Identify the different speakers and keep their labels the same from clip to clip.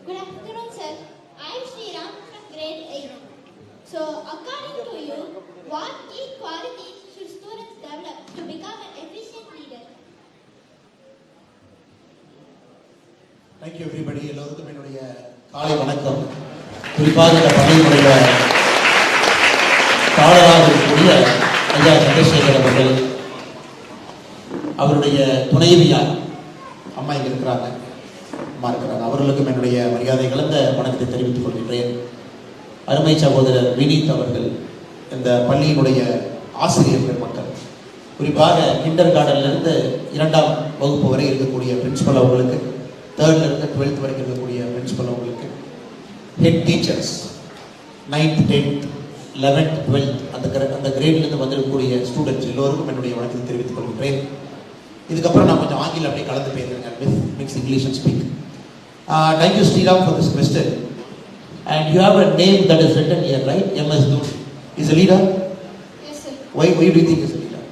Speaker 1: Good afternoon, sir. I am Sriram from grade 8. So, according to you, what key qualities should students develop to become an efficient leader?
Speaker 2: Thank you everybody. எல்லோருக்கும் என்னுடைய காலை வணக்கம். குறிப்பாக இந்த பள்ளியினுடைய தாளராக இருக்கக்கூடிய ஐயா சந்திரசேகர் அவர்கள், அவருடைய துணைவியார் அம்மா இங்கே இருக்கிறாங்க, அம்மா இருக்கிறாங்க, அவர்களுக்கும் என்னுடைய மரியாதை கலந்த வணக்கத்தை தெரிவித்துக் கொள்கின்றேன். அருமை சகோதரர் வினீத் அவர்கள், இந்த பள்ளியினுடைய ஆசிரியர் பெருமக்கள், குறிப்பாக கிண்டர் கார்டன்லேருந்து 2ஆம் வகுப்பு வரை இருக்கக்கூடிய பிரின்சிபல் அவர்களுக்கு, 3rd-லேருந்து 12th வரைக்கும் இருக்கக்கூடிய பிரின்சிபல் அவர்களுக்கு, head teachers 9th, 10th, 11th, 12th அந்த கிரேட்லேருந்து வந்திருக்கக்கூடிய ஸ்டூடெண்ட்ஸ் எல்லோருக்கும் என்னுடைய வணக்கத்தை தெரிவித்துக் கொள்கின்றேன். இதுக்கப்புறம் நான் கொஞ்சம் ஆங்கிலம் அப்படியே கலந்து பேசுகிறேன் with mix English and speak. Thank you Sriram for this question. And you have a name that is written here, right? MS Dhoni. Is a leader?
Speaker 1: Yes, sir.
Speaker 2: Why do you think he is a leader?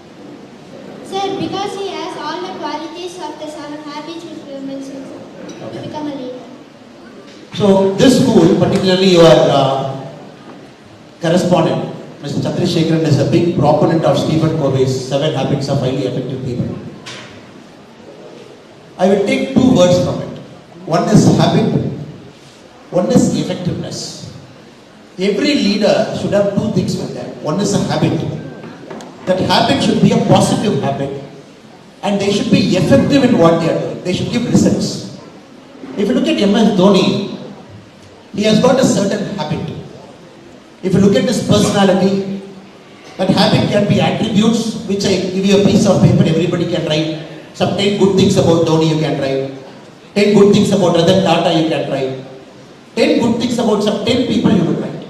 Speaker 1: Sir, because he has all the qualities of the 7 habits which we mentioned, sir, to become a leader.
Speaker 2: So this school, particularly your correspondent, Mr. Chandrasekharan, is a big proponent of Stephen Covey's 7 habits of highly effective people. I will take 2 words from it. One is habit, one is effectiveness. Every leader should have 2 things with them. One is a habit. That habit should be a positive habit, and they should be effective in what they are doing. They should give results. If you look at MS Dhoni, he has got a certain habit. If you look at his personality, that habit can be attributes which I give you a piece of paper, everybody can write. Some 10 good things about Dhoni you can write. 10 good things about Ratan Tata you can write. 10 good things about some 10 people you will write.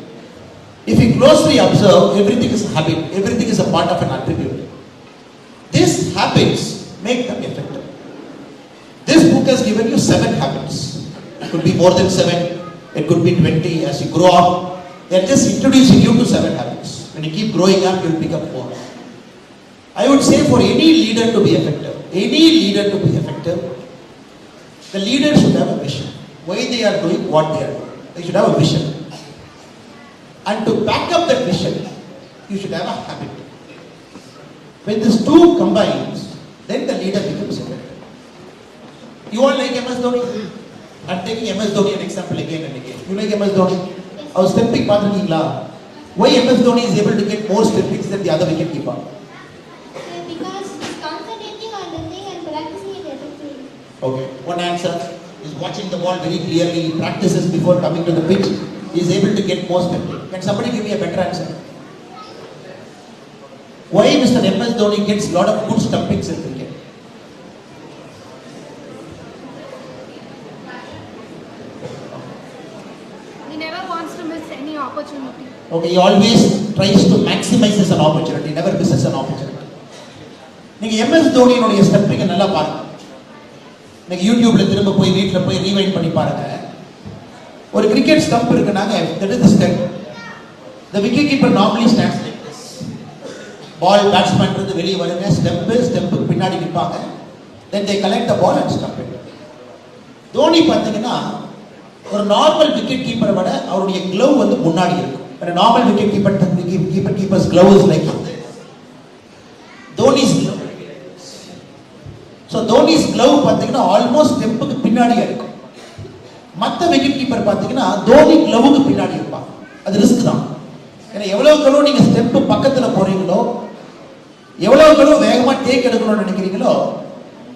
Speaker 2: If you closely observe, everything is a habit. Everything is a part of an attribute. These habits make them effective. This book has given you 7 habits. It could be more than 7. It could be 20. As you grow up, they are just introducing you to 7 habits. When you keep growing up, you will pick up more. I would say for any leader to be effective, the leader should have a vision. Why they are doing what they are doing. They should have a vision. And to back up that vision, you should have a habit. When these 2 combines, then the leader becomes effective. You all like MS Dhoni? I'm taking MS Dhoni an example again and again. You like MS Dhoni? Our stepping paathirukkeenga? Why MS Dhoni is able to get more steppings than the other wicket keeper?
Speaker 1: Because he's concentrating on the thing and practicing it effectively.
Speaker 2: Okay, one answer is watching the ball very clearly, he practices before coming to the pitch, he is able to get more stepping. Can somebody give me a better answer? Why Mr. MS Dhoni gets a lot of good stumpings in cricket?
Speaker 3: He never wants to miss any opportunity.
Speaker 2: Okay, he always tries to maximize an opportunity, never misses an opportunity. நீங்க MS தோனியினுடைய ஸ்டெப்பிங்க நல்லா பாருங்க. நீங்க யூடியூப்ல திரும்ப போய் வீட்ல போய் rewind பண்ணி பாருங்க. ஒரு கிரிக்கெட் ஸ்டம்ப் இருக்குனாங்க, that is the step. The wicket keeper normally stands like this. Ball batsman இருந்து வெளிய வருங்க, ஸ்டெம்புக்கு பின்னாடி நிப்பாங்க. Then they collect the ball and stump it. Dhoni பாத்தீங்கன்னா ஒரு நார்மல் விக்கெட் கீப்பரை விட அவருடைய க்ளவ் வந்து முன்னாடி இருக்கும். A normal wicket keeper's glove is like this. Dhoni's glove. So Dhoni's glove பாத்தீங்கன்னா ஆல்மோஸ்ட் ஸ்டெம்புக்கு பின்னாடி இருக்கும். மற்ற விக்கெட் கீப்பர் பாத்தீங்கன்னா தோனி க்ளவுக்கு பின்னாடி இருப்பாங்க. அது ரிஸ்க் தான். ஏன்னா எவ்வளவுக்கு நீங்க ஸ்டெம்ப் பக்கத்துல போறீங்களோ, எவ்வளவுக்கு வேகமா டேக் எடுக்கணும்னு நினைக்கிறீங்களோ,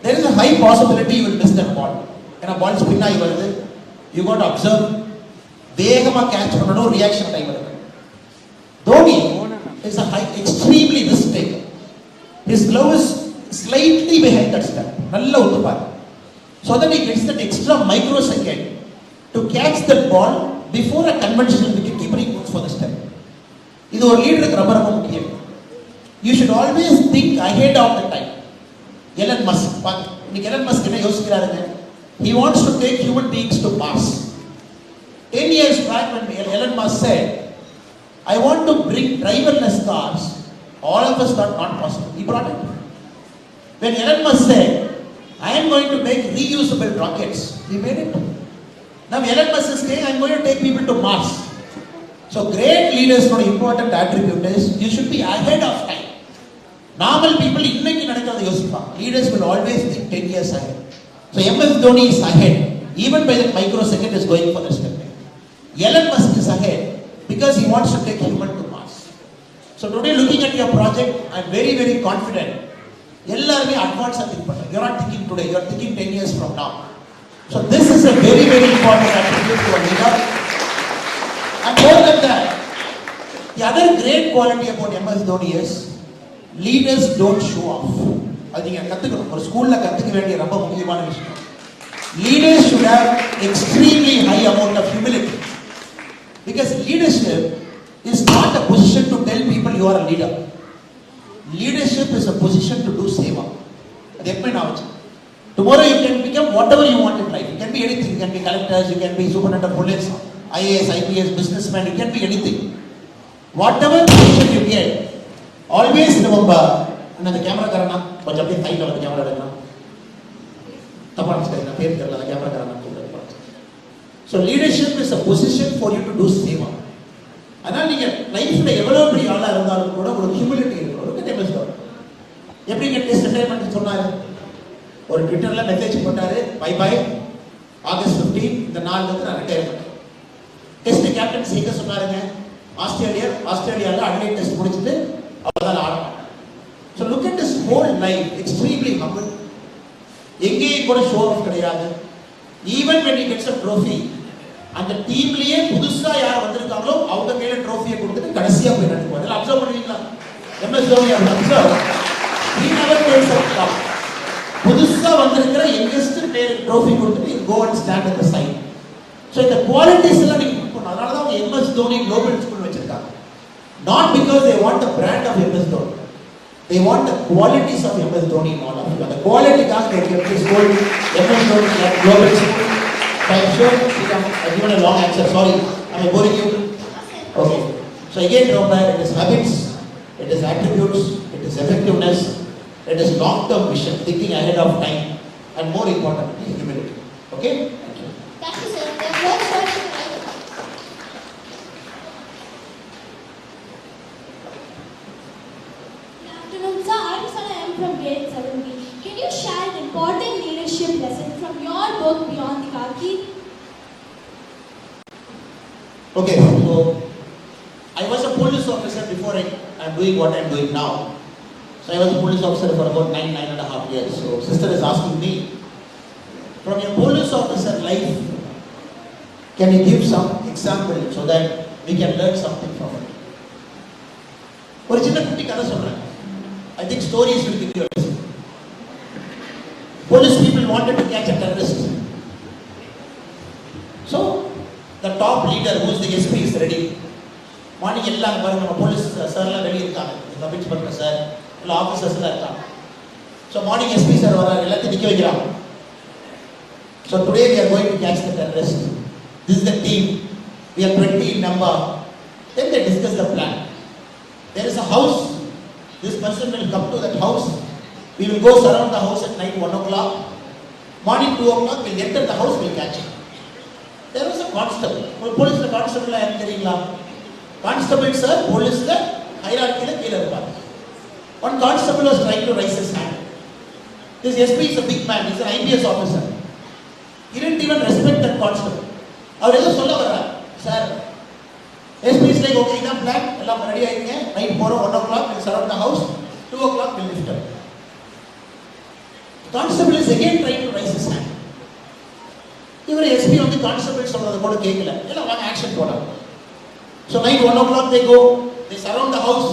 Speaker 2: there is a high possibility you will miss that ball. ஏன்னா பால் ஸ்பின் ஆகி வருது. You got to observe. வேகமா கேட்ச் பண்ணணும், ரியாக்ஷன் டைம் இருக்கு. Dhoni is a extremely risk taker. His glove is slightly behind that step. நல்ல உத்துப்பாரு. So that he gets that extra microsecond to catch that ball before a conventional wicket keeper goes for the step. இது ஒரு லீடருக்கு ரொம்ப ரொம்ப முக்கியம். You should always think ahead of the time. Elon Musk, இன்னைக்கு Elon Musk என்ன யோசிக்கிறாருங்க? He wants to take human beings to Mars. 10 years back when Elon Musk said, I want to bring driverless cars, all of us thought not possible. He brought it. When Elon Musk said, I am going to make reusable rockets, he made it. Now Elon Musk is saying, I'm going to take people to Mars. So great leaders for important attribute is you should be ahead of time. Normal people இன்னைக்கு நடக்கிறது யோசிப்பாங்க. Leaders will always think 10 years ahead. So MS Dhoni is ahead. Even by the microsecond is going for the step. Elon Musk is ahead because he wants to take human to Mars. So today looking at your project, I'm very, very confident. எல்லாருமே அட்வான்ஸா think பண்றாங்க. You're not thinking today, you're thinking 10 years from now. So this is a very, very important attribute to a leader. And more than that, the other great quality about MS Dhoni is leaders don't show off. அது நீங்க கத்துக்கணும். ஒரு ஸ்கூல்ல கத்துக்க வேண்டிய ரொம்ப முக்கியமான விஷயம். Leaders should have extremely high amount of humility. Because leadership is not a position to tell people you are a leader. Leadership is a position to do seva. அது எப்ப நாவச்சு. Tomorrow you can become whatever you want in life. You can be anything. You can be collectors, you can be superintendent of police, IAS, IPS, businessman, you can be anything. Whatever position you get, always remember, அந்த camera காரனா கொஞ்சம் அப்படியே ஹைட்ல வந்து camera எடுக்கணும். தப்பா நினைச்சுக்காதீங்க, பேர் தெரியல, அந்த கேமரா காரனா கூப்பிடுறேன். So leadership is a position for you to do seva. அதனால நீங்க லைஃப்ல எவ்வளவு பெரிய ஆளா இருந்தாலும் கூட ஒரு ஹியூமிலிட்டி இருக்கணும். ஒரு டெம்ஸ் தான். எப்படிங்க டெஸ்ட் ரிட்டையர்மென்ட் சொன்னாரு? ஒரு ட்விட்டர்ல மெசேஜ் போட்டாரு, பை பை ஆகஸ்ட் 15 இந்த நாள்ல இருந்து நான் ரிட்டையர் பண்றேன். டெஸ்ட் கேப்டன் சீக்க சொன்னாருங்க, ஆஸ்திரேலியால அட்லைட் டெஸ்ட் முடிச்சிட்டு அவரால ஆட மாட்டாங்க. So look at this whole life, extremely humble. எங்கேயும் கூட ஷோ ஆஃப் கிடையாது. Even when he gets a trophy, அந்த டீம்லயே புதுசா யார் வந்திருக்காங்களோ அவங்க கையில ட்ரோஃபியை கொடுத்துட்டு கடைசியா போய் நடக்குவாங்க. அதெல்லாம் அப்சர்வ் பண்ணுவீங்களா? MS Dhoni observe. He never takes a cup. புதுசா வந்திருக்கிற யங்கஸ்ட் பிளேயருக்கு ட்ரோஃபி கொடுத்துட்டு go and stand at the side. So இந்த குவாலிட்டிஸ் எல்லாம் நீங்க பண்ணணும். அதனால தான் MS Dhoni குளோபல் ஸ்கூல் வச்சிருக்காங்க. Not because they want the brand of MS Dhoni. They want the qualities of MS Dhoni in all of you. The quality காக they kept this school MS Dhoni global school. I'm sure I've given a long answer. Sorry, am I boring you? Okay. So again, remember, it is habits, it is attributes, it is effectiveness, it is long-term vision, thinking ahead of time, and more importantly, humility. Okay? Thank you.
Speaker 1: Thank you, sir. The first question is, good afternoon, sir. I'm Sana. I'm from grade 7B. Can you share an important leadership lesson from your book Beyond the Khaki?
Speaker 2: Okay, so I was a police officer before I'm doing what I'm doing now. So I was a police officer for about 9.5 years. So sister is asking me, from your police officer life, can you give some example so that we can learn something from it? ஒரு சின்ன குட்டி கதை சொல்றேன். I think stories will give you a lesson. Police people wanted to catch a terrorist. So the top leader, who is the SP, is ready. Morning எல்லாம் பாருங்க, நம்ம police சார்லாம் வெளியே இருக்காங்க. இந்த பிட்ச் பண்ற சார் இல்ல ஆபீசர்ஸ் எல்லாம் இருக்காங்க. So morning SP சார் வராரு, எல்லாத்தையும் நிக்க வைக்கிறாங்க. So today we are going to catch the terrorist. This is the team. We are 20 in number. Then they discuss the plan. There is a house. This person will come to that house. We will go surround the house at night 1 o'clock. Morning 2 o'clock, we'll enter the house, we'll catch him. There was a constable. ஒரு போலீஸ்ல constable யாருன்னு தெரியுங்களா? Constable sir போலீஸ்ல ஹைரார்க்கில கீழ இருப்பார். One constable was trying to raise his hand. This SP is a big man. He's an IPS officer. He didn't even respect that constable. அவர் ஏதோ சொல்ல வர்றார். Sir SP is like, okay, இதான் plan, எல்லாம் ready ஆயிடுங்க. Night போறோம் 1 o'clock, we'll surround the house. 2 o'clock, we'll lift up. Constable is again trying to raise his hand. இவர் SP வந்து constable சொல்றது கூட கேட்கல. எல்லாம் வாங்க ஆக்ஷன் போலாம். So night 1 o'clock they go, they surround the house,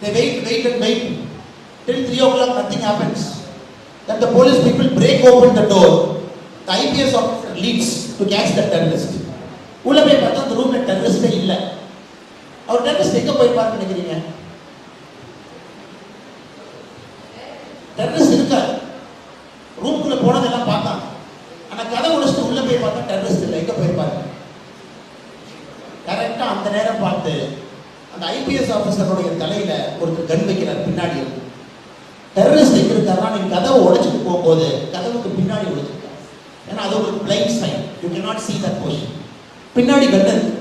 Speaker 2: they wait and wait till 3 o'clock, nothing happens. Then the police people break open the door. The IPS officer leads to catch the terrorist. உள்ள போய் பார்த்தா அந்த ரூம்ல டெரரிஸ்டே இல்ல. அவர் terrorist எங்க போய் பார்க்க நினைக்கிறீங்க? டெரரிஸ்ட் இருக்காரு. ரூம்குள்ள போனதெல்லாம் பார்த்தாங்க. ஆனா கதை உடைச்சிட்டு உள்ள போய் பார்த்தா டெரரிஸ்ட் இல்லை. எங்க போயிருப்பாரு? கரெக்டா அந்த நேரம் பார்த்து அந்த ஐபிஎஸ் ஆஃபீஸருடைய தலையில ஒரு கன் வைக்கிறார் பின்னாடி. டெரரிஸ்ட் எங்க இருக்காருன்னா நீங்க கதவை உடைச்சிட்டு போகும்போது கதவுக்கு பின்னாடி உடைச்சிருக்காரு. ஏன்னா அது ஒரு blind sign. You cannot see that portion. பின்னாடி கன் இருக்கு.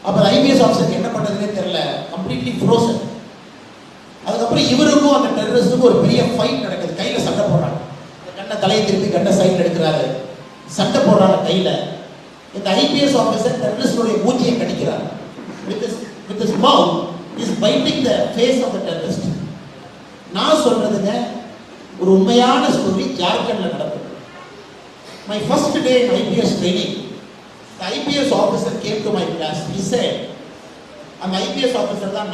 Speaker 2: அப்ப ஐபிஎஸ் ஆஃபீஸருக்கு என்ன பண்றதுன்னே தெரியல, கம்ப்ளீட்லி ஃப்ரோசன். அதுக்கப்புறம் இவருக்கும் அந்த டெரரிஸ்டுக்கும் ஒரு பெரிய ஃபைட் நடக்குது. கையில சண்டை போடுறாங்க. கண்ணை தலையை திருப்பி கண்ணை சைடில் எடுக்கிறாரு, சண்டை போடுறாங்க கையில. இந்த ஐபிஎஸ் ஆஃபீஸர் டெரரிஸ்டுடைய மூஞ்சியை கடிக்கிறார். with his mouth is biting the face of the terrorist. நான் சொல்றதுங்க ஒரு உண்மையான ஸ்டோரி, ஜார்க்கண்ட்ல நடந்தது. My first day in IPS training, the IPS officer came to my class. He said, அந்த IPS officer தான்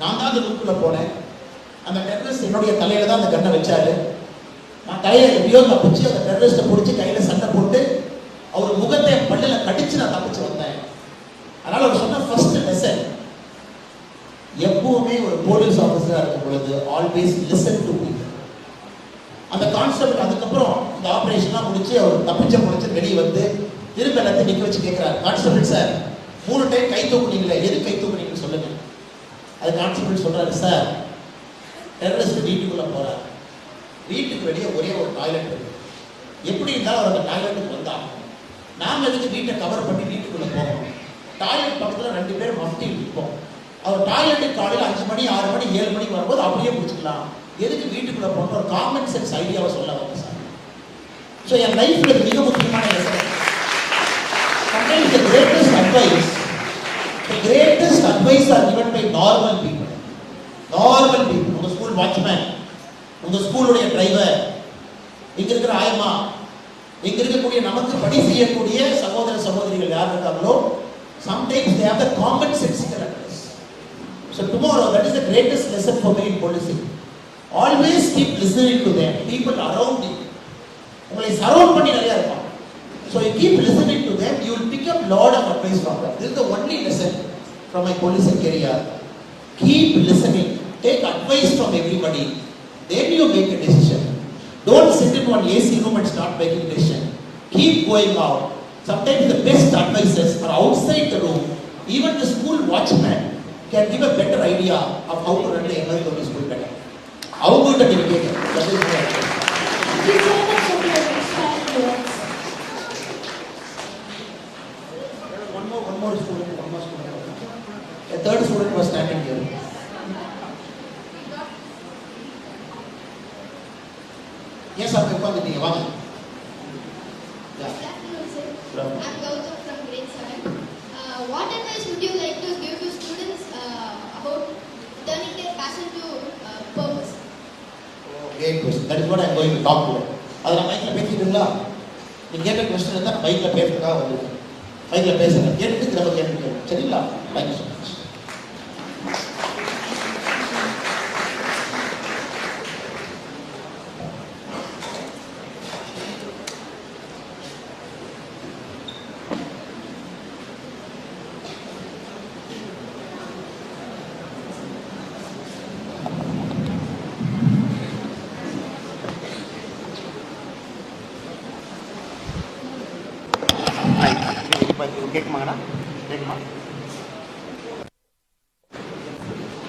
Speaker 2: நான் தான் அந்த ரூம்குள்ள போனேன். அந்த டெரரிஸ்ட் என்னுடைய தலையில தான் அந்த கண்ணை வச்சாரு. நான் தலையை எப்படியோ தப்பிச்சு அந்த டெரரிஸ்ட்டை பிடிச்சி கையில சண்டை போட்டு அவர் முகத்தை பல்லுல கடிச்சு நான் தப்பிச்சு வந்தேன். அதனால அவர் சொன்ன ஃபர்ஸ்ட் லெசன், எப்பவுமே ஒரு போலீஸ் ஆஃபீஸரா இருக்கும் பொழுது ஆல்வேஸ் லிசன் டு பீப்பிள். அந்த கான்செப்ட். அதுக்கப்புறம் இந்த ஆபரேஷன்லாம் முடிச்சு அவர் தப்பிச்சு வெளியே வந்து திரும்ப எல்லாத்தையும் நிக்க வச்சு கேட்கிறார், கான்ஸ்டபிள் சார் 3 டைம் கை தூக்குனீங்களே, எது கை தூக்குனீங்கன்னு சொல்லுங்க. அது கான்ஸ்டபிள் சொல்றாரு, சார் டெரரிஸ்ட் வீட்டுக்குள்ள போறாரு, வீட்டுக்கு வெளியே ஒரே ஒரு டாய்லெட் இருக்கு, எப்படி இருந்தாலும் அவர் அந்த டாய்லெட்டுக்கு வந்தாங்க, நாம எதுக்கு வீட்டை கவர் பண்ணி வீட்டுக்குள்ள போகணும், டாய்லெட் பக்கத்துல 2 பேர் மஃப்டி இருப்போம், அவர் டாய்லெட்டுக்கு காலையில் 5 மணி 6 மணி 7 மணிக்கு வரும்போது அப்படியே பிடிச்சிக்கலாம், எதுக்கு வீட்டுக்குள்ள போகணும், ஒரு காமன் சென்ஸ் ஐடியாவை சொல்ல வந்து சார். ஸோ என் லைஃப்ல மிக முக்கியமான lesson. Sometimes the greatest advice are given by normal people. உங்க ஸ்கூல் வாட்ச்மேன், உங்க ஸ்கூலுடைய டிரைவர், இங்க இருக்கிற ஆயமா, இங்க இருக்கக்கூடிய நமக்கு படி செய்யக்கூடிய சகோதர சகோதரிகள் யார் இருக்காங்களோ, sometimes they have the common sense advice. So tomorrow, that is the greatest lesson for me in policing. Always keep listening to them, people around you. உங்களை சரவுண்ட் பண்ணி நிறைய இருப்பாங்க. So you keep listening to them, you will pick up lot of advice from them. This is the only lesson from my policing career. Keep listening, take advice from everybody, then you make a decision. Don't sit in one AC room and start making decision. Keep going out. Sometimes the best advices are outside the room. Even the school watchman can give a better idea of how to run the emergency school better. How good at education? That is my advice.
Speaker 1: Thank you so much for your inspiring words.
Speaker 2: One more student. A third student was standing here. Yes, आप उठा वांग.
Speaker 1: Good afternoon, sir. I'm Gautam from grade 7. What advice would you like to give to students about turning their passion to purpose?
Speaker 2: Great question. That is what I am going to talk to. அதனால மைக்ல பேசிட்டீங்களா? நீங்க கேட்ட question இருந்தா மைக்ல பேசுறதா வந்து. மைக்ல பேசுங்க. கேட்டுட்டு திரும்ப கேளுங்க. சரிங்களா? Thank you so much.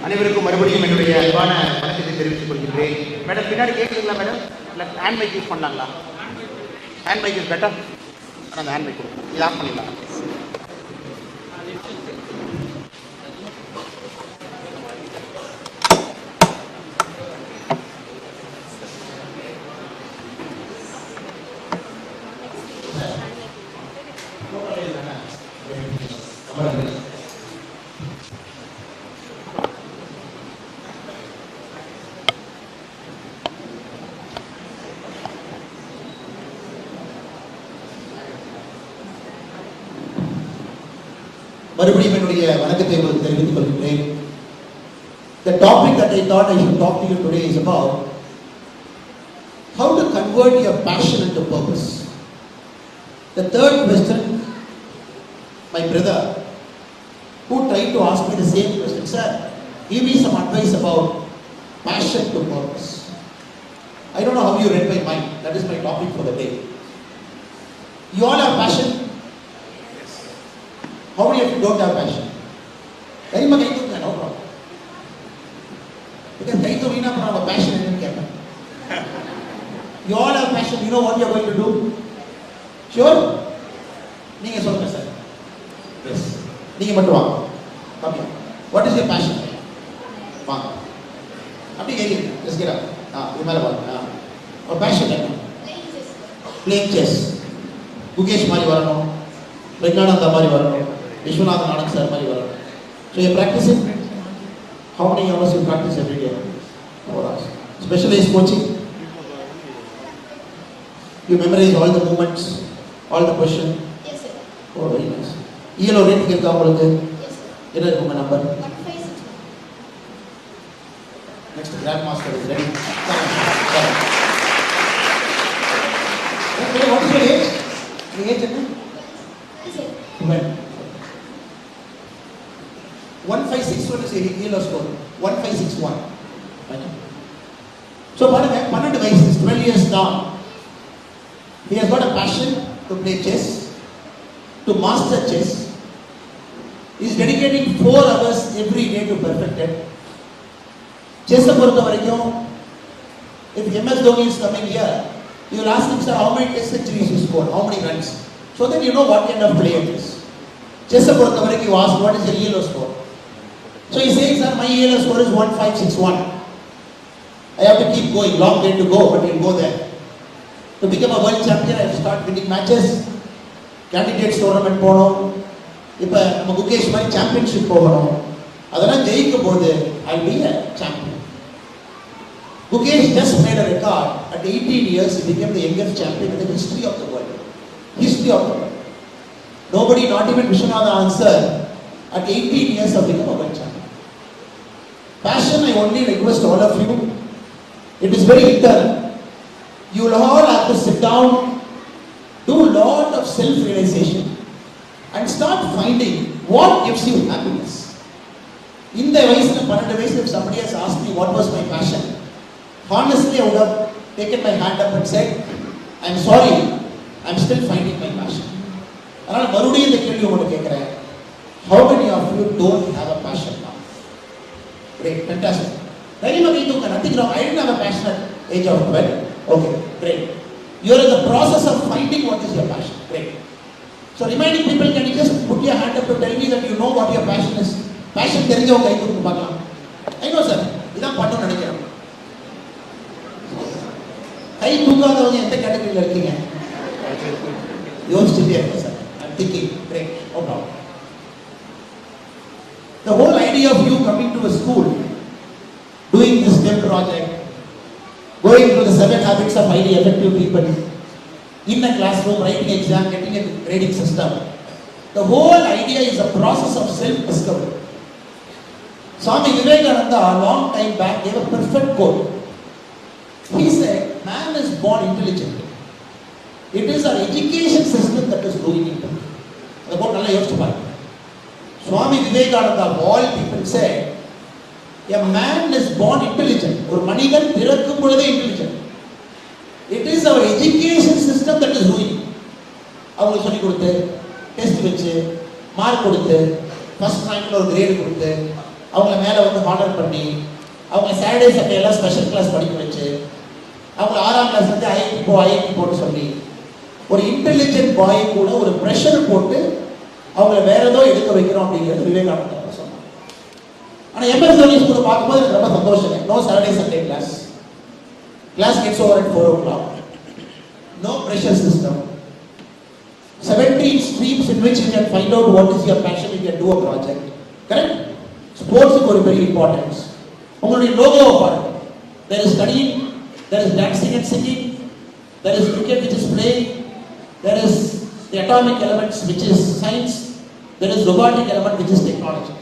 Speaker 2: அனைவருக்கும் மறுபடியும் என்னுடைய அன்பான வணக்கத்தை தெரிவித்துக் கொள்கிறேன். மேடம் பின்னாடி கேட்குதுங்களா மேடம்? இல்லை ஹேண்ட் மைக் யூஸ் பண்ணலாங்களா? Hand mic use better. அந்த ஹேண்ட் மைக் கொடுங்க, இது ஆஃப் பண்ணிடலாம். மறுபடியும் என்னுடைய வணக்கத்தை உங்களுக்கு தெரிவித்துக் கொள்கிறேன். The topic that I thought I should talk to you today is about how to convert your passion into purpose. The third question, my brother, who tried to ask me the same question, sir, give me some advice about passion to purpose. I don't know how you read my mind. That is my topic for the day. You all have passion? How many of you don't have passion? Very much I don't know. No problem. Because I don't know our passion in the camera. You all have passion. You know what you are going to do? Sure? நீங்க சொல்லுங்க sir. S, நீங்க மட்டும் வாங்க. Okay, what is your fashion? வாங்க, அப்படி கேட்குறீங்க. S கிரா, இது மேலே வாங்க. ஒரு பேஷன் என்ன? Playing chess. குகேஷ் மாதிரி வரணும், பிரக்னானந்தா மாதிரி வரணும், விஸ்வநாதன் ஆனந்த் சார் மாதிரி வரணும். So you practising? How many hours you practice every day? 4 hours. Specialized coaching? You memorize all the movements, all the question?
Speaker 1: Yes, sir.
Speaker 2: Oh, very nice. ELO rating இருக்கா உங்களுக்கு?
Speaker 1: Yes, sir.
Speaker 2: என்ன இருக்கு உங்க number?
Speaker 1: 156.
Speaker 2: Next Grand Master is ready. Come. Okay, what is your age? Your age என்ன?
Speaker 1: Yes, sir.
Speaker 2: 12. 1561 is a ELO score. 1561. Okay. So பாருங்க, 12 வயசு, 12 years down. He has got a passion to play chess, to master chess. He is dedicating 4 hours every day to perfect it. Chess பொறுத்த வரைக்கும், if MS Dhoni is coming here, you will ask him, sir, how many test centuries you scored, how many runs, so that you know what kind of player it is. Chess பொறுத்த வரைக்கும், you ask what is your ELO score. So he says, sir, my ELO score is 1561. I have to keep going, long way to go, but he'll go there. To become a world champion, I have to start winning matches. Candidates tournament போகணும். இப்போ நம்ம குகேஷ் மாதிரி championship போகணும். அதெல்லாம் ஜெயிக்கும் போது I'll be a champion. Gukesh just made a record. At 18 years, he became the youngest champion in the history of the world. History of the world. Nobody, not even Vishwanathan answered, at 18 years have become a world champion. Passion, I only request all of you, it is very internal. You will all have to sit down, do a lot of self-realization and start finding what gives you happiness. In the வயசுல 12 வயசுல, if somebody has asked me what was my passion, honestly I would have taken my hand up and said, I'm sorry, I'm still finding my passion. அதனால மறுபடியும் இந்த கேள்வி உங்களுக்கு கேட்கிறேன், how many of you don't have a passion now? Great, fantastic. தைரியமா கை தூங்க, nothing wrong. I didn't have a passion at age of 12. Okay, great. You are in the process of finding what is your passion. Great. So reminding people, can you just put your hand up to tell me that you know what your passion is? Passion தெரிஞ்சவங்க கை தூக்கு பார்க்கலாம். I know sir, இதான் பண்ணணும்னு நினைக்கிறேன். கை தூக்காதவங்க எந்த கேட்டகரியில் இருக்கீங்க? யோசிச்சுட்டே இருக்கேன் sir. I'm thinking, great, no problem. The whole idea of you coming to a school, doing this STEM project, going through the 7 habits of highly effective people, in a classroom, writing exam, getting a grading system, the whole idea is a process of self-discovery. Swami Vivekananda, a long time back, gave a perfect quote. He said, man is born intelligent. It is our education system that is ruining him. The quote nalla yoschu paaru. Swami Vivekananda, of all people, said, a man is born intelligent. ஒரு மனிதன் பிறக்கும் பொழுதே intelligent. It is our education system that is ruining. அவங்களுக்கு சொல்லி கொடுத்து, test வச்சு, mark கொடுத்து, first ரேங்க்ல ஒரு கிரேட் கொடுத்து, அவங்கள மேலே வந்து ஹானர் பண்ணி, அவங்க சாட்டர்டே சண்டே எல்லாம் ஸ்பெஷல் கிளாஸ் படிக்க வச்சு, அவங்க 6ஆம் கிளாஸ் வந்து ஐஐடி போட்டு சொல்லி, ஒரு இன்டெலிஜென்ட் பாய் கூட ஒரு ப்ரெஷர் போட்டு அவங்கள வேற ஏதோ எடுக்க வைக்கிறோம் அப்படிங்கிறது விவேகானந்தா சொன்னாங்க. ஆனால் MS Dhoni ஸ்கூலை பார்க்கும்போது எனக்கு ரொம்ப சந்தோஷம். No Saturday Sunday class, class gets over at 4 o'clock, no pressure system, 17 streams in which you can find out what is your passion, you can do a project. Correct? ஸ்போர்ட்ஸுக்கு ஒரு பெரிய importance. உங்களுடைய லோகோவை பாருங்க. There is studying, there is dancing and singing, there is cricket which is playing, there is the atomic elements which is science, there is robotic element which is technology.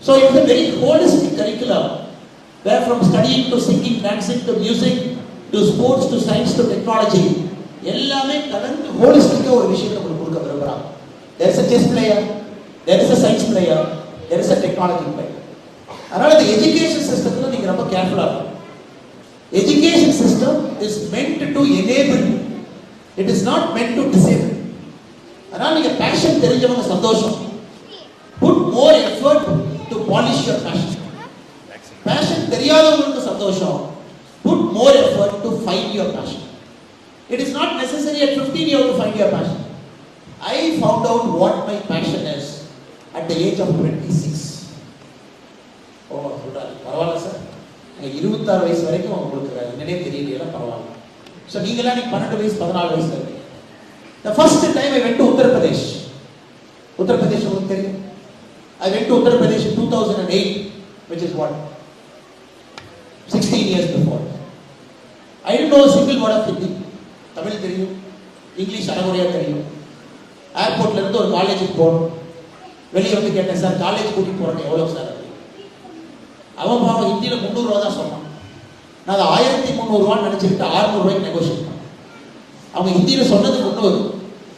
Speaker 2: So it is a very holistic curriculum where from studying to singing, dancing to music to sports to science to technology எல்லாமே கலந்து ஹோலிஸ்டிக்கா ஒரு விஷயத்தை உங்களுக்கு கொடுக்க விரும்புறாங்க. There is a chess player, there is a science player, there is a technology player. அதனால இந்த education சிஸ்டத்துல நீங்க ரொம்ப கேர்ஃபுல்லா இருக்கணும். Education system is meant to enable, it is not meant to disable. அதனால நீங்க பேஷன் தெரிஞ்சவங்க சந்தோஷம். Put more effort to polish your passion. Passion தெரியாதவங்களுக்கு சந்தோஷம். Put more effort to find your passion. It is not necessary at 15 you have to find your passion. I found out what my passion is at the age of 26. ஓ சொல்றாரு பரவாயில்ல sir, 26 வயசு வரைக்கும் உங்களுக்கு என்னன்னே தெரியல, பரவாயில்ல. ஸோ நீங்களாம் நீங்க 12 வயசு 14 வயசுல இருக்கீங்க. The first time I went to Uttar Pradesh. Uttar Pradesh உங்களுக்கு தெரியும். I went to Uttar Pradesh in 2008, which is what? 16 years before. I didn't know a single word of Hindi. Tamil தெரியும், இங்கிலீஷ் அரைகுறையா தெரியும். ஏர்போர்ட்ல இருந்து ஒரு காலேஜுக்கு போகணும். வெளியே வந்து கேட்டேன், சார் காலேஜ் கூட்டிட்டு போறேன் எவ்வளோ சார்? அவன் பாவம் ஹிந்தியில் 300 ரூபா தான் சொன்னான். நான் அதை 1300 ரூபான்னு நினைச்சிட்டு 600 ரூபாய்க்கு நெகோஷியேட் பண்ணேன். அவங்க ஹிந்தியில் சொன்னது 300,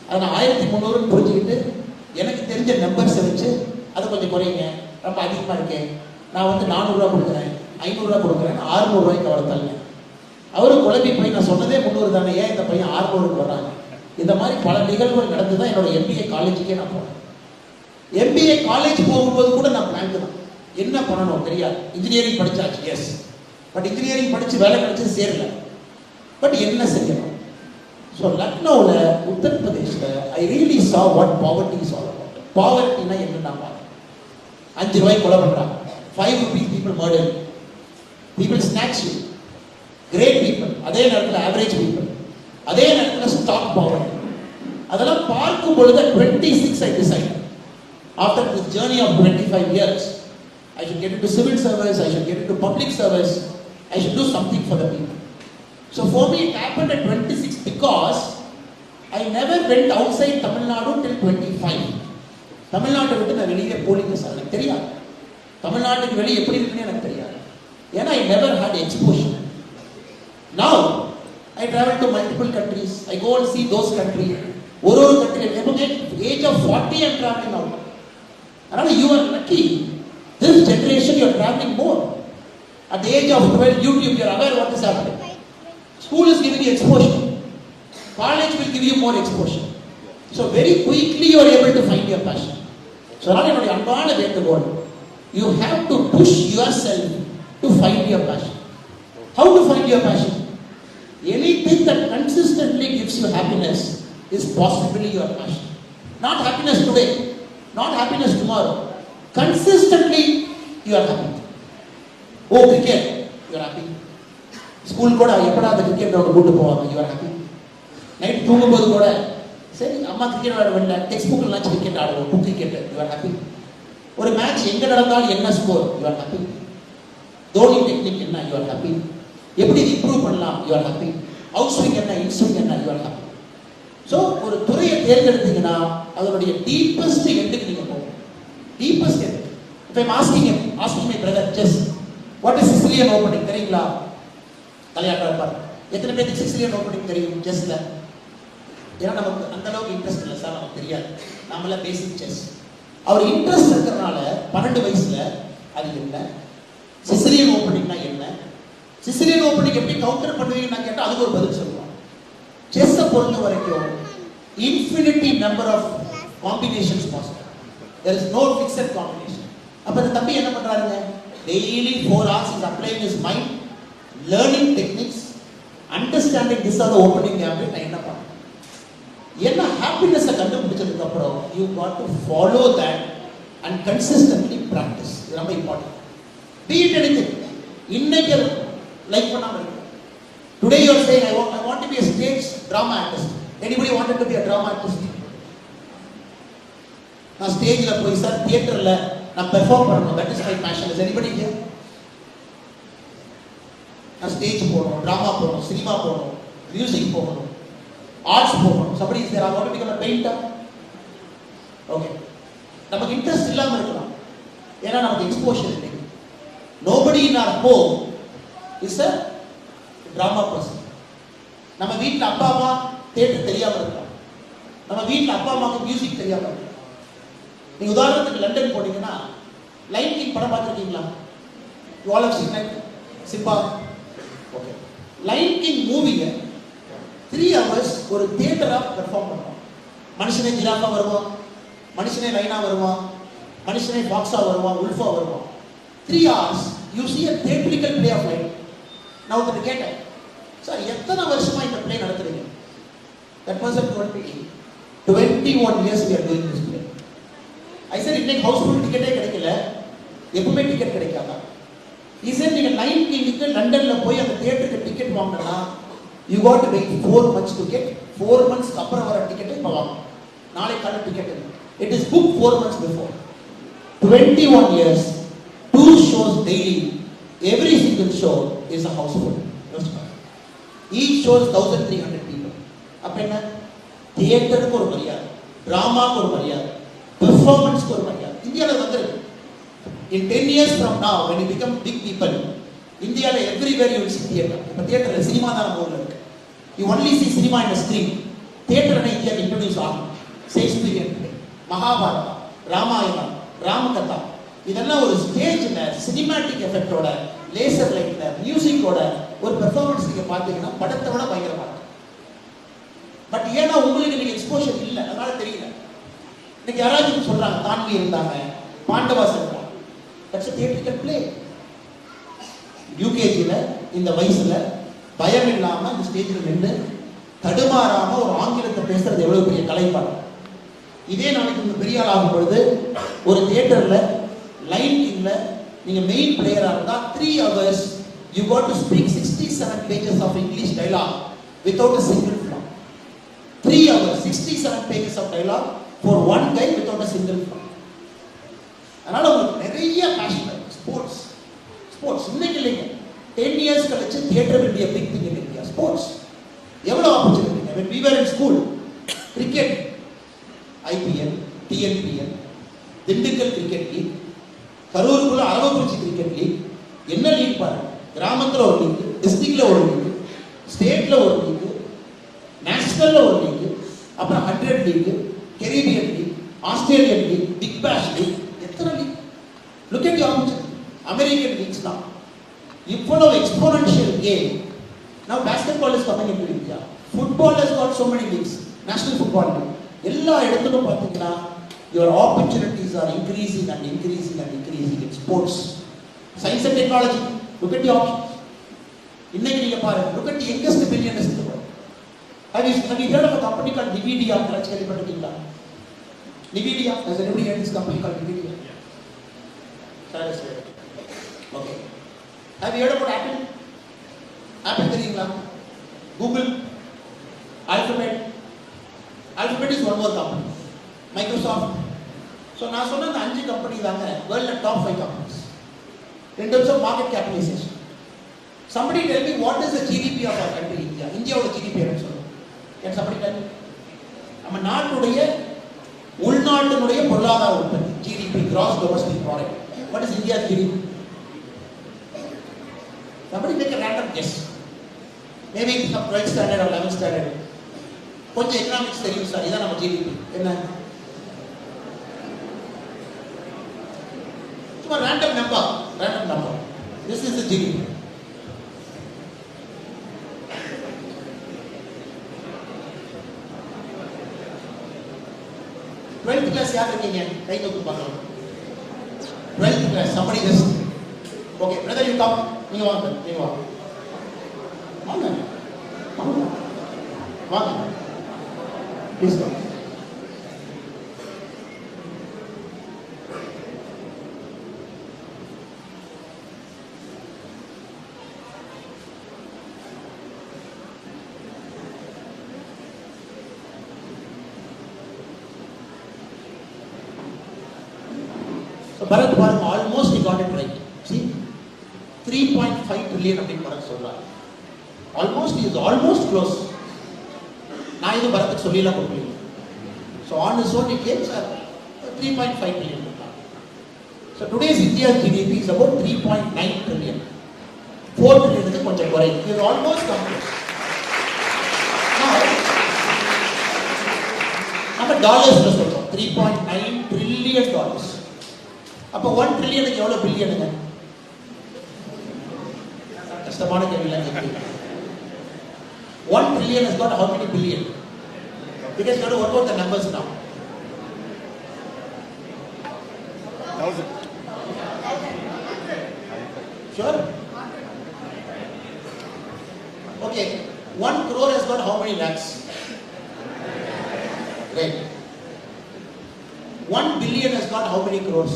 Speaker 2: அதை நான் 1300 புரிஞ்சுக்கிட்டு எனக்கு தெரிஞ்ச நம்பர்ஸை வச்சு அதை கொஞ்சம் குறைங்க, ரொம்ப அதிகமாக இருக்கேன், நான் வந்து 400 ரூபா கொடுக்குறேன், 500 ரூபா கொடுக்குறேன், 600 ரூபாய்க்கு வளர்த்தாங்க. அவரும் குழம்பி போய் நான் சொன்னதே 300 தானே, ஏன் இந்த பையன் 600க்கு வர்றாங்க? இந்த மாதிரி பல நிகழ்வுகள் நடந்து தான் என்னோட MBA காலேஜுக்கே நான் போனேன். MBA காலேஜ் போகும்போது கூட நான் பிளாங்க் தான், என்ன பண்ணணும் தெரியாது. இன்ஜினியரிங் படிச்சாச்சு, எஸ், பட் இன்ஜினியரிங் படிச்சு வேலை கிடைச்சு சேரல, பட் என்ன செய்யணும்? ஸோ லக்னோவில் உத்தரப்பிரதேஷில் I really saw what poverty is all about. பாவர்ட்டினா என்னன்னா, 5 ரூபாய்க்கு கொலை பண்ணுறாங்க, 5 rupees people murder, people snacks you, great people, அதே நேரத்தில் ஆவரேஜ் பீப்புள், அதே நேரத்தில் ஸ்டாக் பாவர்ட்டி. அதெல்லாம் பார்க்கும் பொழுது 26 I decided after this journey of 25 years I should get into civil service, I should get into public service, I should do something for the people. So for me it happened at 26 because I never went outside Tamil Nadu till 25. Tamil Nadu விட்டு நான் வெளியே போலிங்க sir, எனக்கு தெரியாது தமிழ்நாட்டுக்கு வெளியே எப்படி இருக்குன்னு எனக்கு தெரியாது. ஏன்னா I never had exposure. Now I travel to multiple countries, I go and see those countries. ஒரு country at age of 40 I am traveling out. Another, you are lucky. This generation you are traveling more. At the age of 12, YouTube, you are aware what is happening. School is giving you exposure. College will give you more exposure. So very quickly you are able to find your passion. So now you are வேண்டுகோள், you have to push yourself to find your passion. How to find your passion? Anything that consistently gives you happiness is possibly your passion. Not happiness today, not happiness tomorrow. Consistently you are happy. Oh, cricket, you are happy. School கூட எப்படா அந்த cricket ground கூட்டு போவாங்க, you are happy. Night தூங்கும்போது கூட சரி அம்மா cricket விளையாட வேண்டாம், டெக்ஸ்ட் புக்கில் நினச்சி கிரிக்கெட் ஆடுவோம், book cricket, you are happy. ஒரு மேட்ச் எங்கே நடந்தாலும் என்ன score, you are happy. Dhoni technique என்ன, you are happy. எப்படி இம்ப்ரூவ் பண்ணலாம், you are happy. Out swing என்ன, இன் ஸ்விங் என்ன, you are happy. ஸோ ஒரு துறையை தேர்ந்தெடுத்தீங்கன்னா அதனுடைய டீப்பஸ்ட் எண்டுக்கு நீங்கள் போகும். Deepest end. இப்போ asking my brother just what is Sicilian opening தெரியுங்களா? தலையாட்ட இருப்பார். எத்தனை பேருக்கு சிசிலியன் ஓப்பனிங் தெரியும்? செஸ்ல. ஏன்னா நமக்கு அந்த அளவுக்கு இன்ட்ரெஸ்ட் இல்லை சார், நமக்கு தெரியாது, நம்மள பேசிக் செஸ். அவர் இன்ட்ரெஸ்ட் இருக்கிறனால 12 வயசுல அது என்ன, சிசிலியன் ஓப்பனிங்னா என்ன, சிசிலியன் ஓப்பனிங் எப்படி கவுண்டர் பண்ணுவீங்கன்னு கேட்டால் அதுக்கு ஒரு பதில் சொல்லுவாங்க. செஸ்ஸை பொறுத்த வரைக்கும் infinity number of combinations possible. there is no fixed combination. அப்ப இந்த தம்பி என்ன பண்றாருங்க, daily 4 hours is applying his mind, learning techniques, understanding this are the opening gambit. நான் என்ன பண்ணேன், என்ன ஹாப்பினஸ் கண்டுபிடிச்சதுக்கு அப்புறம் you got to follow that and consistently practice. இது ரொம்ப இம்பார்ட்டன்ட். be it anything. இன்னைக்கு லைக் பண்ணாம இருக்கு. Today you are saying I want to be a stage drama artist. Anybody wanted to be a drama artist? நான் ஸ்டேஜ்ல போய் sir தியேட்டர்ல நான் பெர்ஃபார்ம் பண்ணணும், that is my passion. Is anybody here? நான் ஸ்டேஜ் போகணும், டிராமா போகணும், சினிமா போகணும், மியூசிக் போகணும், ஆர்ட்ஸ் போகணும். somebody is there, I want to become a painter. Okay, நமக்கு இன்ட்ரெஸ்ட் இல்லாம இருக்கலாம், ஏன்னா நமக்கு எக்ஸ்போஷர் இல்லை. nobody in our home is a drama person. நம்ம வீட்டில் அப்பா அம்மா தியேட்டர் தெரியாம இருக்கலாம், நம்ம வீட்டில் அப்பா அம்மாவுக்கு மியூசிக் தெரியாம இருக்கலாம். நீங்க உதாரணத்துக்கு லண்டன் போனீங்கன்னா லைன் கிங் படம் பார்த்துருக்கீங்களா? You all have seen lion Simba. ஓகே, லைன் கிங் மூவியை 3 hours ஒரு தியேட்டரா பெர்ஃபார்ம் பண்ணுவோம். மனுஷனே ஜிராஃபா வருவான், மனுஷனே லைனா வருவான், மனுஷனே பாக்ஸா வருவான், உல்ஃபா வருவான். 3 hours you see a theatrical play of life. நான் ஒருத்தர் கேட்டேன், சார் எத்தனை வருஷமா இந்த பிளே நடத்துறீங்க? That person told me, 21 years we are doing this play. I said, இன்னைக்கு ஹவுஸ்ஃபுல் டிக்கெட்டே கிடைக்கல, எப்பவுமே டிக்கெட் கிடைக்காதா? He said, நீங்க 9 கிங்க்கு லண்டன்ல போய் அந்த தியேட்டருக்கு டிக்கெட் வாங்கணும்னா you got to wait 4 months to get 4 months அப்புறம் வர டிக்கெட் இப்ப வாங்க. நாளை காலை ticket. It is booked 4 months before. 21 years, 2 shows daily. Every single show is a houseful. Each show is 1300 people. அப்ப என்ன? தியேட்டருக்கு ஒரு மரியாதை, டிராமாக்கு ஒரு மரியாதை, பெர்ஃபார்மன்ஸ்க்கு ஒரு மரியாதை. இந்தியாவில் வந்துருக்கு. In 10 years from now, when you become big people, India everywhere you will see theatre. But theatre is cinema தான் நம்ம ஊர்ல இருக்கு. You only see cinema in the screen. Theatre னை இந்தியா இன்ட்ரோடியூஸ் ஆகும். Shakespearean play, மகாபாரதா, ராமாயணம், ராமகதா, இதெல்லாம் ஒரு ஸ்டேஜ்ல cinematic எஃபெக்டோட, laser லைட்ல, மியூசிக்கோட ஒரு பெர்ஃபார்மன்ஸ் நீங்க பார்த்தீங்கன்னா படத்தை விட பயங்கரமா இருக்கும். பட் ஏன்னா உங்களுக்கு நீங்க எக்ஸ்போஷர் இல்ல, அதனால தெரியல. இன்னைக்கு யாராச்சும் சொல்றாங்க தான்வி இருந்தாங்க, பாண்டவாஸ் இருந்தாங்க. That's a theatrical play. யூகேஜில இந்த வயசுல பயம் இல்லாம இந்த ஸ்டேஜ்ல நின்று தடுமாறாம ஒரு ஆங்கிலத்தை பேசுறது எவ்வளவு பெரிய கலைப்பாடு. இதே நாளைக்கு இந்த பெரிய ஆள் ஆகும் பொழுது ஒரு தியேட்டர்ல லைன் கிங்ல நீங்க மெயின் பிளேயரா இருந்தா 3 hours you got to speak 67 pages of English dialogue without a single flaw. 3 hours 67 pages of dialogue for one guy without a single flaw. அதனால உங்களுக்கு நிறைய பேஷன் ஸ்போர்ட்ஸ் இன்னைக்கு இல்லைங்க. 10 years கழிச்சு theatre will be a big thing in India. Sports எவ்வளவு opportunity. when we were in school, cricket, IPL, TNPL, Dindigul cricket league, கரூருக்குள்ள Aravakurichi cricket league, என்ன league பாருங்க. கிராமத்துல ஒரு லீக், டிஸ்ட்ரிக்ட்ல ஒரு லீக், ஸ்டேட்ல ஒரு லீக், நேஷனல்ல ஒரு லீக், அப்புறம் 100 league, Caribbean league, Australian league, big bash league, எத்தனை league. Look at the opportunity. American leagues தான் இவ்வளவு exponential game. Now basketball is coming into India. Football has got so many leagues. National football league. எல்லா இடத்துலயும் பாத்தீங்கன்னா your opportunities are increasing and increasing and increasing in sports. Science and technology. Look at the options. இன்னைக்கு நீங்க பாருங்க. Look at the youngest billionaires in the world. Have you heard of a company called NVIDIA? கேள்விப்பட்டிருக்கீங்களா? NVIDIA. Has anybody heard this company called NVIDIA? Okay. Have you heard about Apple? Apple தெரியுங்களா? Google, Alphabet is one more company. Microsoft. So நான் சொன்ன அந்த 5 company தாங்க world top 5 companies in terms of market capitalization. Somebody tell me what is the GDP of our country India? இந்தியாவோட GDP என்ன சொல்லுங்க? Can somebody tell me? நம்ம நாட்டுடைய உள்நாட்டினுடைய பொருளாதார உற்பத்தி GDP, gross domestic product. What is India's GDP? Somebody make a random guess. Maybe some 12th standard or 11th standard. கொஞ்சம் economics தெரியும் sir, இதான் நம்ம GDP. என்ன? சும்மா random number. This is the GDP. Twelfth class யார் இருக்கீங்க? கை தூக்கு பார்க்கலாம். 12th class, somebody just. Okay, brother, you come. நீங்க வாங்க. Please come. So Bharat Bharat almost he got it right. See, 3.5 trillion அப்படின்னு படம் சொல்றாரு. Almost he is almost close. நான் இது பரத்துக்கு சொல்லிலாம் கொடுக்கல. So on his own he came sir 3.5 trillion. So today's India's GDP is about 3.9 trillion. 4 trillion is கொஞ்சம் குறை. He is almost complete. Now நம்ம டாலர்ஸ்ல சொல்றோம் 3.9 trillion dollars. அப்ப 1 ட்ரில்லியனுக்கு எவ்வளவு பில்லியனுங்க? கஷ்டமான கேள்விலாம் கேட்குறீங்க. 1 trillion has got how many billion? Because you have to work out the numbers now.
Speaker 4: 1000.
Speaker 2: Sure? Okay. 1 crore has got how many lakhs? billion has got how many crores?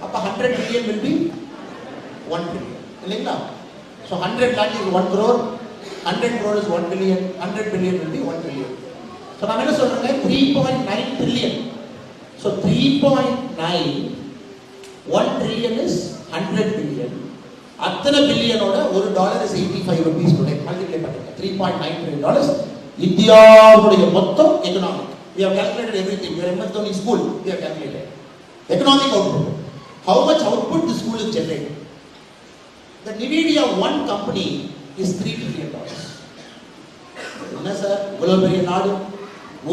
Speaker 2: அப்ப 100 billion will be 1 billion. இல்லைங்களா? So 100 lakh is 1 crore, 100 crore is 1 billion, 100 billion will be 1 billion. So நான் என்ன சொல்றேங்க 3.9 trillion. So 3.9 1 trillion is 100 billion. அத்தனை பில்லியனோட ஒரு dollar is 85 rupees today. Multiply பண்ணுங்க. 3.9 trillion dollars இந்தியாவுடைய மொத்தம் economic. We have calculated everything. Your MS Dhoni school, we have calculated. Economic output. How much output the school is generating? The NVIDIA one company is $3 trillion. என்ன sir இவ்வளவு பெரிய நாடு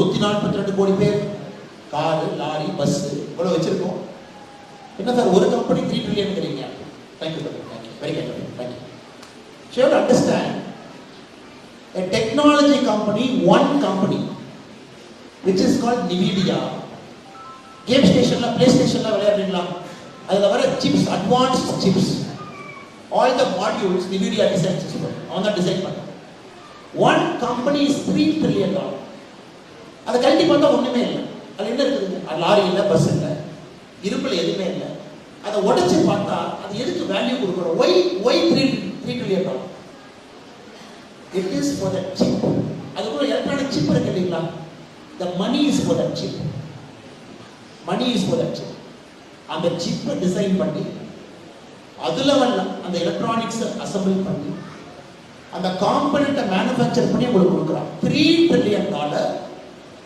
Speaker 2: 142 கோடி பேர் car lorry bus இவ்வளவு வச்சிருக்கோம் என்ன sir ஒரு கம்பெனி 3 ட்ரில்லியன் கிறீங்க thank you sir thank you very good thank you so you have to understand a technology company one company which is called NVIDIA game ஸ்டேஷன்ல பிளே ஸ்டேஷன்ல விளையாடுறீங்களா அதுல வர chips advanced chips all the modules NVIDIA designs on the design பண்ண one company is $3 trillion அத கழட்டி பார்த்தா ஒண்ணுமே இல்ல அது என்ன இருக்குது லாரி இல்ல பஸ் இல்ல இருப்புல எதுவுமே இல்ல அத உடைச்சு பார்த்தா அது எதுக்கு வேல்யூ கொடுக்கறோம் why 3 trillion it is for the chip அதுக்கு ஒரு எலக்ட்ரானிக் சிப் இருக்கு இல்லீங்களா the money is for that chip money is for that chip அந்த சிப் டிசைன் பண்ணி அதுல அந்த எலக்ட்ரானிக்ஸ் அசெம்பிள் பண்ணி அந்த காம்பனன்ட் மேனுஃபேக்சர் பண்ணி உங்களுக்கு கொடுக்குறான் $3 trillion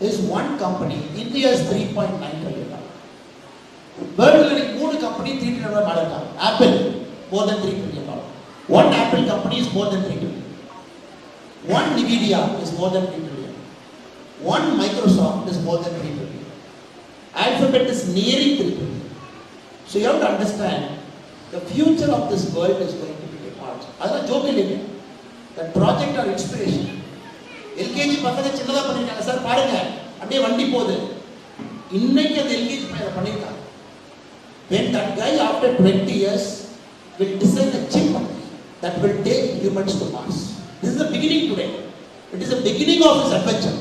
Speaker 2: is one company India is 3.9 trillion வேர்ல்ட்ல நீ மூணு கம்பெனி 3 trillion இருக்காங்க apple more than 3 trillion one apple company is more than 3 trillion one NVIDIA is more than 3 trillion one Microsoft is more than 3 trillion Alphabet is nearing 3 trillion so you have to understand the future of this world is going to be technology adha joke இல்லைங்க that project or inspiration LKG பசங்க சின்னதா பண்ணிருக்காங்க sir பாருங்க அப்படியே வண்டி போகுது இன்னைக்கு அந்த LKG பையன் பண்ணிருக்காங்க when that guy after 20 years will design a chip that will take humans to Mars this is the beginning today it is the beginning of his adventure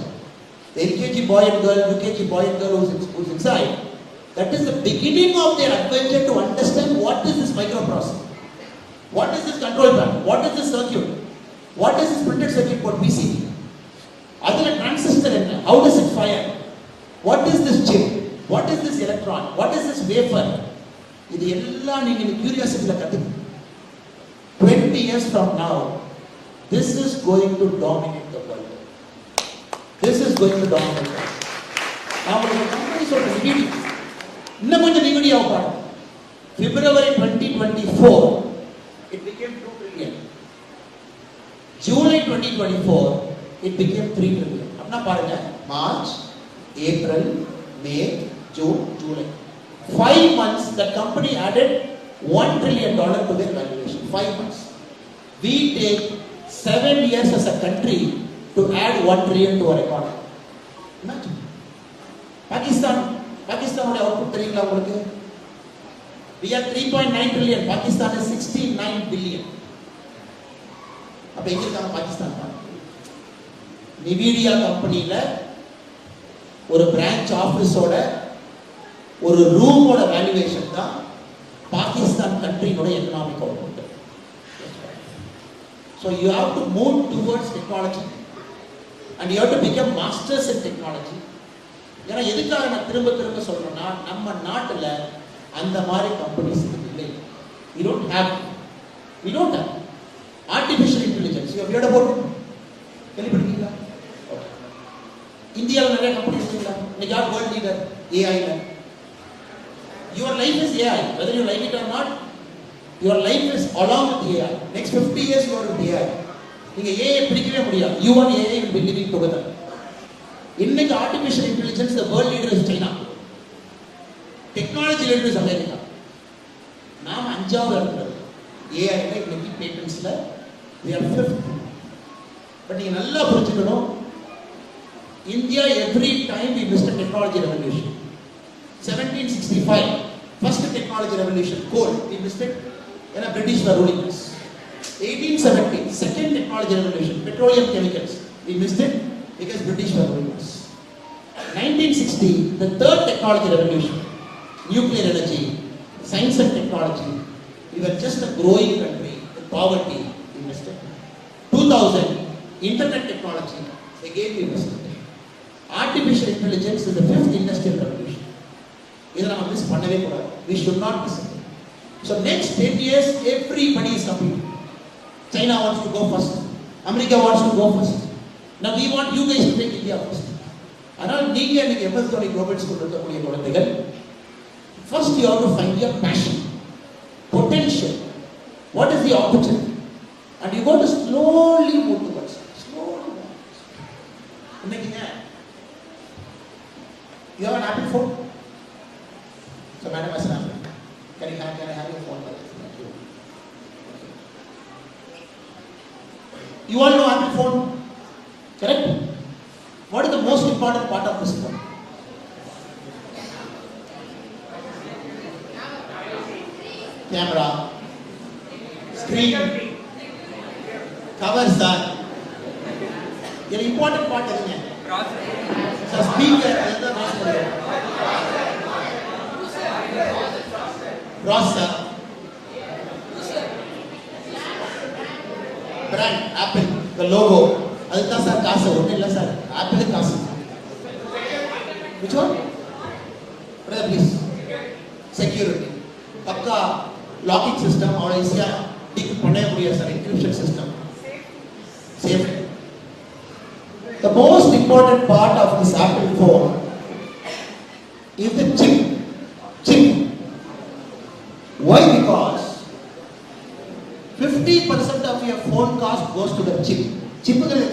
Speaker 2: the LKG boy and girl UKG boy and girl who's inside that is the beginning of their adventure to understand what is this microprocessor what is this control panel what is this circuit what is this printed circuit board PCB adula transistor enna how does it fire what is this chip what is this electron what is this wafer idu ella neenga curiosity la kathuka 20 years from now this is going to dominate the world this is going to dominate the world now the company சொல்ற NVIDIA இன்னும் கொஞ்சம் NVIDIA பாருங்க February 2024 it became 2 trillion July 2024 it became 3 trillion apna parunga March April May June July 5 months the company added $1 trillion to their valuation 5 months we take 7 years as a country to add 1 trillion to our economy imagine Pakistan உடைய output தெரியுங்களா உங்களுக்கு we are 3.9 trillion Pakistan is 69 billion அப்ப எங்க இருக்காங்க Pakistan NVIDIA கம்பெனில ஒரு branch ஆபீஸோட ஒரு ரூமோட வேல்யூவேஷன் தான் பாகிஸ்தான் கண்ட்ரியோட economic output so you have to move towards technology and you have to become masters in technology ஏன்னா எதுக்காக நான் திரும்ப திரும்ப சொல்றேன்னா நம்ம நாட்டுல அந்த மாதிரி கம்பெனிஸ் இல்லை we don't have artificial intelligence you have heard about it கேள்விப்பட்டிருக்கீங்களா இந்தியால நிறைய கம்பெனிஸ் இருக்குல்ல இன்னைக்கு யார் வேர்ல்ட் லீடர் AI ல your life is AI whether you like it or not your life is along with AI next 50 years you are with AI நீங்க AI பிடிக்கவே முடியாது you and AI will be living together இன்னைக்கு artificial intelligence the world leader is China technology leader is America நாம அஞ்சாவது இடத்துல AI ல இன்னைக்கு பேட்டன்ட்ஸ்ல we are fifth but நீங்க நல்லா புரிஞ்சுக்கணும் India every time we missed a technology revolution 1765 first technology revolution coal we missed it when a British were ruling us 1870 second technology revolution petroleum chemicals we missed it because British were ruling us 1960, the third technology revolution, nuclear energy, science and technology, we were just a growing country with poverty invested. 2000, internet technology, again we invested. Artificial intelligence is the fifth industrial revolution. இதை நம்ம miss பண்ணவே கூடாது. We should not miss it. So next 10 years, everybody is competing. China wants to go first. America wants to go first. Now we want you guys to take India first. அதனால் நீங்க இன்னைக்கு MS Dhoni global school இருக்கக்கூடிய குழந்தைகள், first you have to find your passion, potential. What is the opportunity? And you got to slowly move towards it. Slowly move. இன்னைக்குங்க, you have an Apple phone? So madam has an Apple. Can I have your phone? Thank you. You all know Apple phone? Correct? What is the most important part of this phone? Camera, screen, cover, sir. Your important part is what? So speaker, processor, brand, Apple, the logo. அதுதான் sir காசு. ஒன்றும் இல்லை sir, apple காசு. Which one? Brother, please. Security. பக்கா locking system, அவ்வளோ ஈஸியாக tick பண்ண முடியாது sir. Encryption system, safety. The most important part of this Apple phone is the chip. Why? Because 50% of your phone cost goes to the chip. Chip is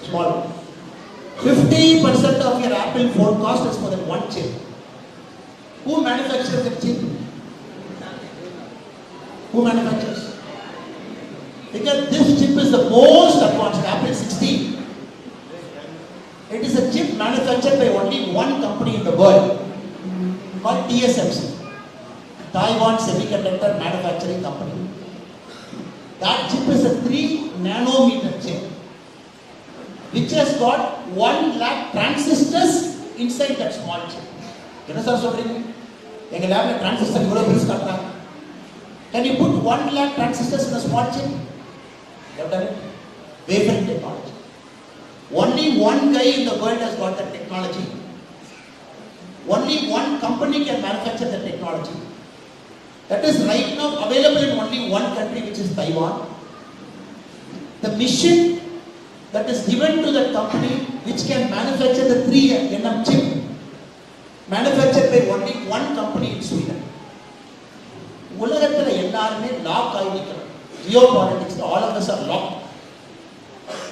Speaker 2: small. 50% of your Apple phone cost is for that one chip. Who manufactures that chip? Who manufactures? Because this chip is the most advanced, Apple 16. It is a chip manufactured by only one company in the world called TSMC, Taiwan Semiconductor Manufacturing Company. That chip is a 3 nanometer chip which has got 1 lakh transistors inside that small chip. என்ன sir சொல்றீங்க? எங்க லேப்ல transistor இவ்வளவு பெருசு காட்டுறாங்க. Can you put 1 lakh transistors in a small chip? You have done it. Wafer technology. Only one guy in the world has got that technology. Only one company can manufacture that technology. That is right now available in only one country, which is Taiwan. The mission that is given to that company which can manufacture the 3 nm chip, manufactured by only one company in Sweden. உலகத்துல எல்லாருமே lock ஆகிக்கிறோம். Geopolitics, all of us are locked.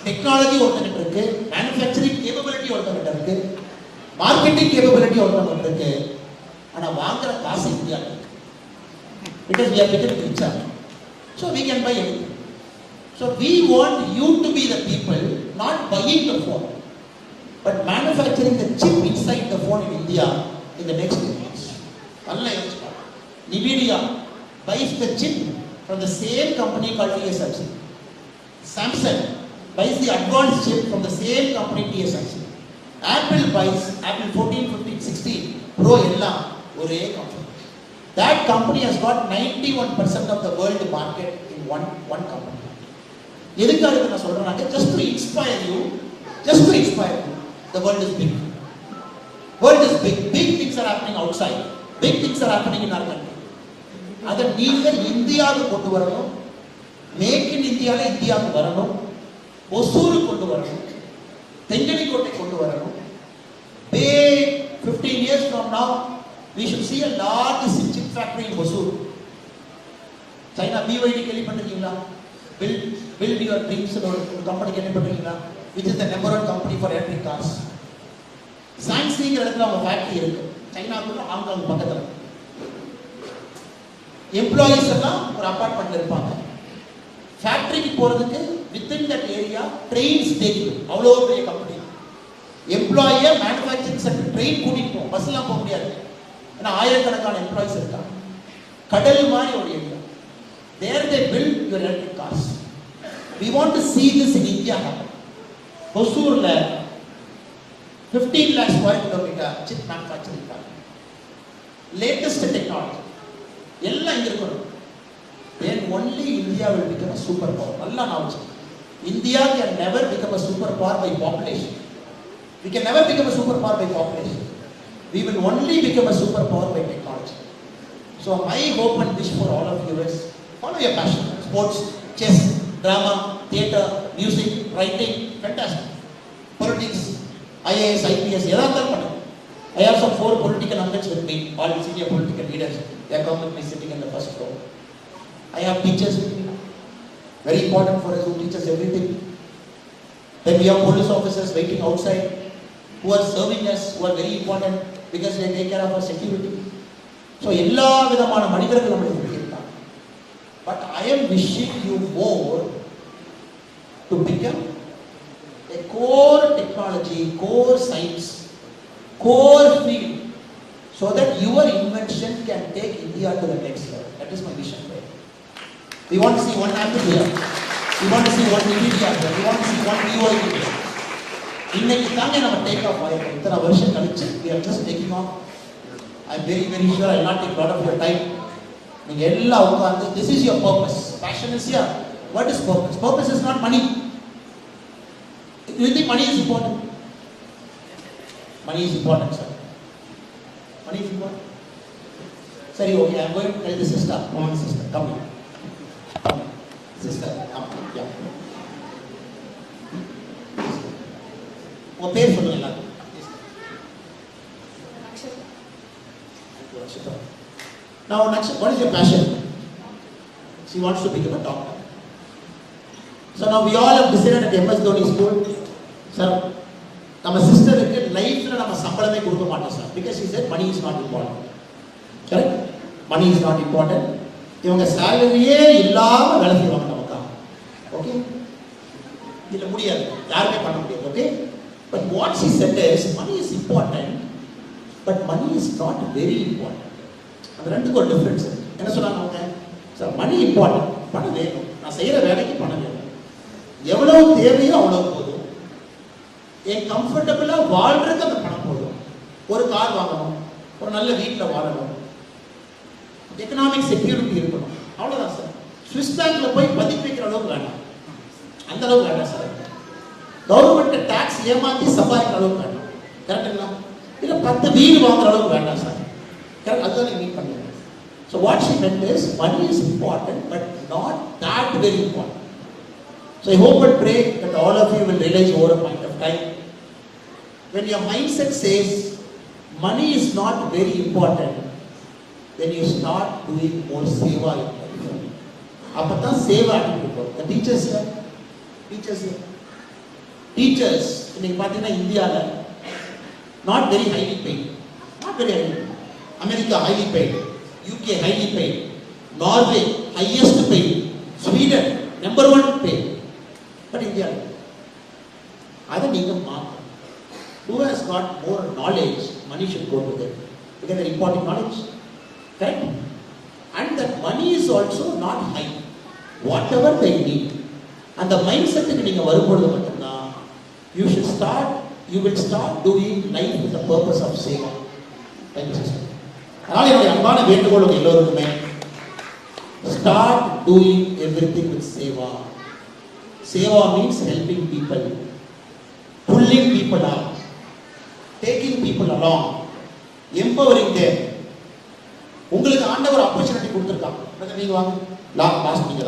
Speaker 2: Technology ஒருத்தங்கிட்ட இருக்கு, manufacturing capability ஒருத்தங்கிட்ட இருக்கு, marketing capability ஒருத்தங்கிட்ட இருக்கு. ஆனா வாங்குற காசு இந்தியா இருக்கு. Because we are becoming richer, so we can buy anything. So we want you to be the people not buying the phone, but manufacturing the chip inside the phone in India in the next 2 years. Nvidia buys the chip from the same company called TSMC. Samsung buys the advanced chip from the same company TSMC. Apple buys Apple 14, 15, 16 Pro எல்லாம் ஒரே company. That company has got 91% of the world market in one company. எதுக்காக இதை நான் சொல்றேன்னா, just to inspire you. The world is big. Big things are happening outside. Big things are happening in our country. அதை நீங்க இந்தியாவுக்கு கொண்டு வரணும். Make in இந்தியாவில் இந்தியாவுக்கு வரணும். ஒசூரு கொண்டு வரணும். தெங்கனிக்கோட்டை கொண்டு வரணும். 15 years from now, we should see a large chip factory in Hosur. China BYD கேள்விப்பட்டிருக்கீங்களா? Build your dreams ஒரு கம்பெனி கேள்விப்பட்டிருக்கீங்களா? Which is the number one company for electric cars. சாங்ஸிங்கிற இடத்துல அவங்க ஃபேக்டரி இருக்கு. சைனாக்குள்ள ஹாங்காங் பக்கத்தில். எம்ப்ளாயிஸ் எல்லாம் ஒரு அபார்ட்மெண்ட்ல இருப்பாங்க. ஃபேக்டரிக்கு போறதுக்கு within that area trains taking. அவ்வளோ பெரிய கம்பெனி. எம்ப்ளாயியை மேனுஃபேக்சரிங் சென்டர் ட்ரெயின் கூட்டிட்டு போகும். பஸ்லாம் போக முடியாது. ஏன்னா ஆயிரக்கணக்கான எம்ப்ளாயிஸ் இருக்காங்க. கடல் மாதிரி ஒரு area. There they build your electric cars. We want to see this in India happen. Hosurல 15 lakh square kilometer chip manufacturing plant. Latest technology. எல்லாம் இங்க இருக்கணும். Then only India will become a superpower. நல்லா knowledge. India can never become a superpower by population. We can never become a superpower by population. We will only become a superpower by technology. So my hope and wish for all of you is follow your passion. Sports, chess, drama, theatre, music, writing, fantastic. Politics, IAS, IPS, எதாவது பண்ணுங்க. I have some 4 political uncles with me, all senior political leaders. They are coming with me sitting in the first row. I have teachers with me. Very important for us who teach us everything. Then we have police officers waiting outside who are serving us, who are very important because they take care of our security. So எல்லா விதமான மனிதர்கள் நம்மளுக்கு இருக்காங்க. But I am wishing you more to become a core technology, core science, core field, so that your invention can take India to the next level. That is my vision. We want to see one Apple here. We want to see one Nvidia here. We want to see one BYD here. இன்னைக்கு தாங்க நம்ம take off ஆயிருக்கோம். இத்தனை வருஷம் கழிச்சு we are just taking off. I am very very sure I will not take a lot of your time. நீங்க எல்லாம் உட்கார்ந்து this is your purpose. Passion is here. What is purpose? Purpose is not money. You think money is important? Money is important, sir. Money is important. Sorry, okay, I am going to tell the sister. One sister, come here. Come here. Sister, come. Yeah. உங்க பேர் சொல்லுங்க எல்லாரும். Now, Nakshit, what is your passion? She wants to become a doctor. So now we all have decided at MS Dhoni School, sir, நம்ம சிஸ்டருக்கு லைஃப்ல நம்ம சம்பளமே கொடுக்க மாட்டோம் sir, because she said money is not important. Correct? Money is not important. இவங்க சாலரியே இல்லாம வேலை செய்வாங்க நமக்கு. ஓகே? இல்ல முடியாது, யாருமே பண்ண முடியாது. Okay? But what she said is money is important, but money is not very important. அந்த ரெண்டுக்கு ஒரு டிஃபரன்ஸ். என்ன சொன்னாங்க அவங்க? சார் மணி இம்பார்ட்டன்ட், பணம் வேணும், நான் செய்யற வேலைக்கு பணம் வேணும், எவ்வளவு தேவையோ அவ்வளவு போதும், என் கம்ஃபர்டபுளா வாழ்றதுக்கு அந்த பணம் போதும், ஒரு கார் வாங்கணும், ஒரு நல்ல வீட்டில் வாழணும், எக்கனாமிக் செக்யூரிட்டி இருக்கணும், அவ்வளோதான் சார். ஸ்விஸ் பேங்க்ல போய் பதிப்பு வைக்கிற அளவுக்கு வேண்டாம், அந்த அளவுக்கு வேண்டாம் சார். கவர்மெண்ட் டாக்ஸ் ஏமாத்தி சம்பாதிக்கிற அளவுக்கு வேண்டாம். கரெக்டுங்களா? இல்லை 10 வீடு வாங்குற அளவுக்கு வேண்டாம் சார். கரெக்ட்? அதுதான் நீங்க மீட் பண்ணுங்க. So what she meant is money is important but not that very important. So I hope and pray that all of you will realize over a point of time, when your mindset says money is not very important, then you start doing more seva in life. அப்பதான் சேவா ஆட்டிட்டு the teachers here, teachers இன்னைக்கு பார்த்தீங்கன்னா இந்தியாவில் not very highly paid, America highly paid, UK highly paid, Norway highest paid, Sweden number 1 paid, but India அதை நீங்க மாற்றணும். Who has got more knowledge, money should go to them because they are imparting knowledge, correct? And that money is also not high, whatever they need. And the mindset க்கு நீங்க வரும்போது மட்டும்தான் you will start doing life with the purpose of saving. Thank you, sister. அதனால என்னுடைய அன்பான வேண்டுகோள் உங்க எல்லோருக்குமே, start doing everything with seva. Seva means helping people, pulling people up, taking people along, empowering them. உங்களுக்கு ஆண்டவர் ஆப்பர்ச்சுனிட்டி கொடுத்துருக்காங்க, நீங்க வாங்க லாஸ்ட் நீங்க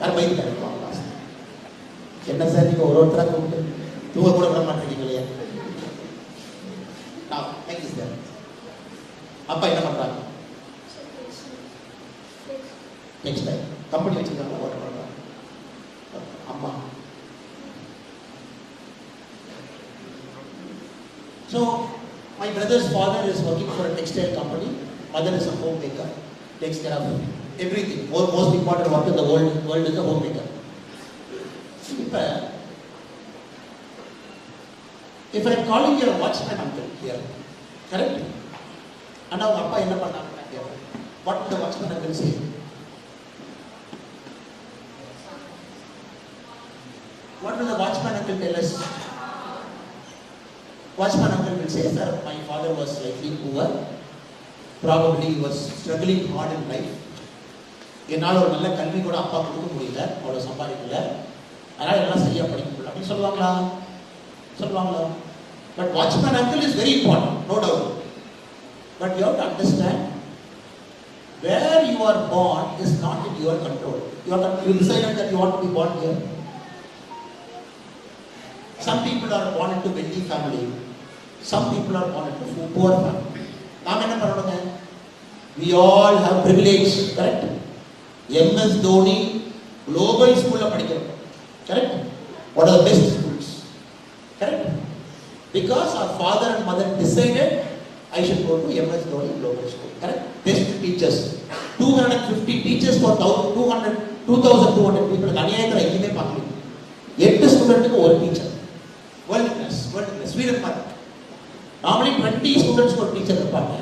Speaker 2: யார் பைக் கிடைப்பாங்க லாஸ்ட். என்ன சார் நீங்க ஒருத்தராக கூப்பிட்டு தூங்க கூட விட மாட்டேங்க இல்லையா? அப்பா என்ன பண்றாங்க? நெக்ஸ்ட் டைம் கம்பெனி வச்சிருக்காங்க, ஓட்ட பண்றாங்க. அம்மா so my brother's father is working for a textile company, mother is a homemaker, takes care of everything. Most important work in the world is a homemaker. If I am calling your watchman uncle here, correct? And now அப்பா என்ன பண்ணாங்க கேட்க, what the watchman uncle say? What will the watchman uncle tell us? Watchman uncle will say, sir, my father was slightly poor. Probably he was struggling hard in life. என்னால் ஒரு நல்ல கல்வி கூட அப்பா கொடுக்க முடியல, அவ்வளோ சம்பாதிக்கல, அதனால் எல்லாம் சரியாக படிக்க முடியல அப்படின்னு சொல்லுவாங்களா? But watchman uncle is very important, no doubt. But you have to understand, where you are born is not in your control. You decided that you want to be born here. Some people are born into wealthy family. Some people are born into poor family. நாம் என்ன பண்ணணுங்க? We all have privilege, correct? MS Dhoni global school la படிக்கிறோம், correct? What are the best schools, correct? Because our father and mother decided I should go to MS Dhoni global school, correct? Best teachers, 250 teachers for 2200 people. அநியாயத்துல எங்கேயுமே பார்க்கல. 8 ஸ்டூடெண்ட்டுக்கு ஒரு teacher. World class Sweden மாதிரி. Normally 20 ஸ்டூடெண்ட்ஸ்க்கு ஒரு teacher இருப்பாங்க.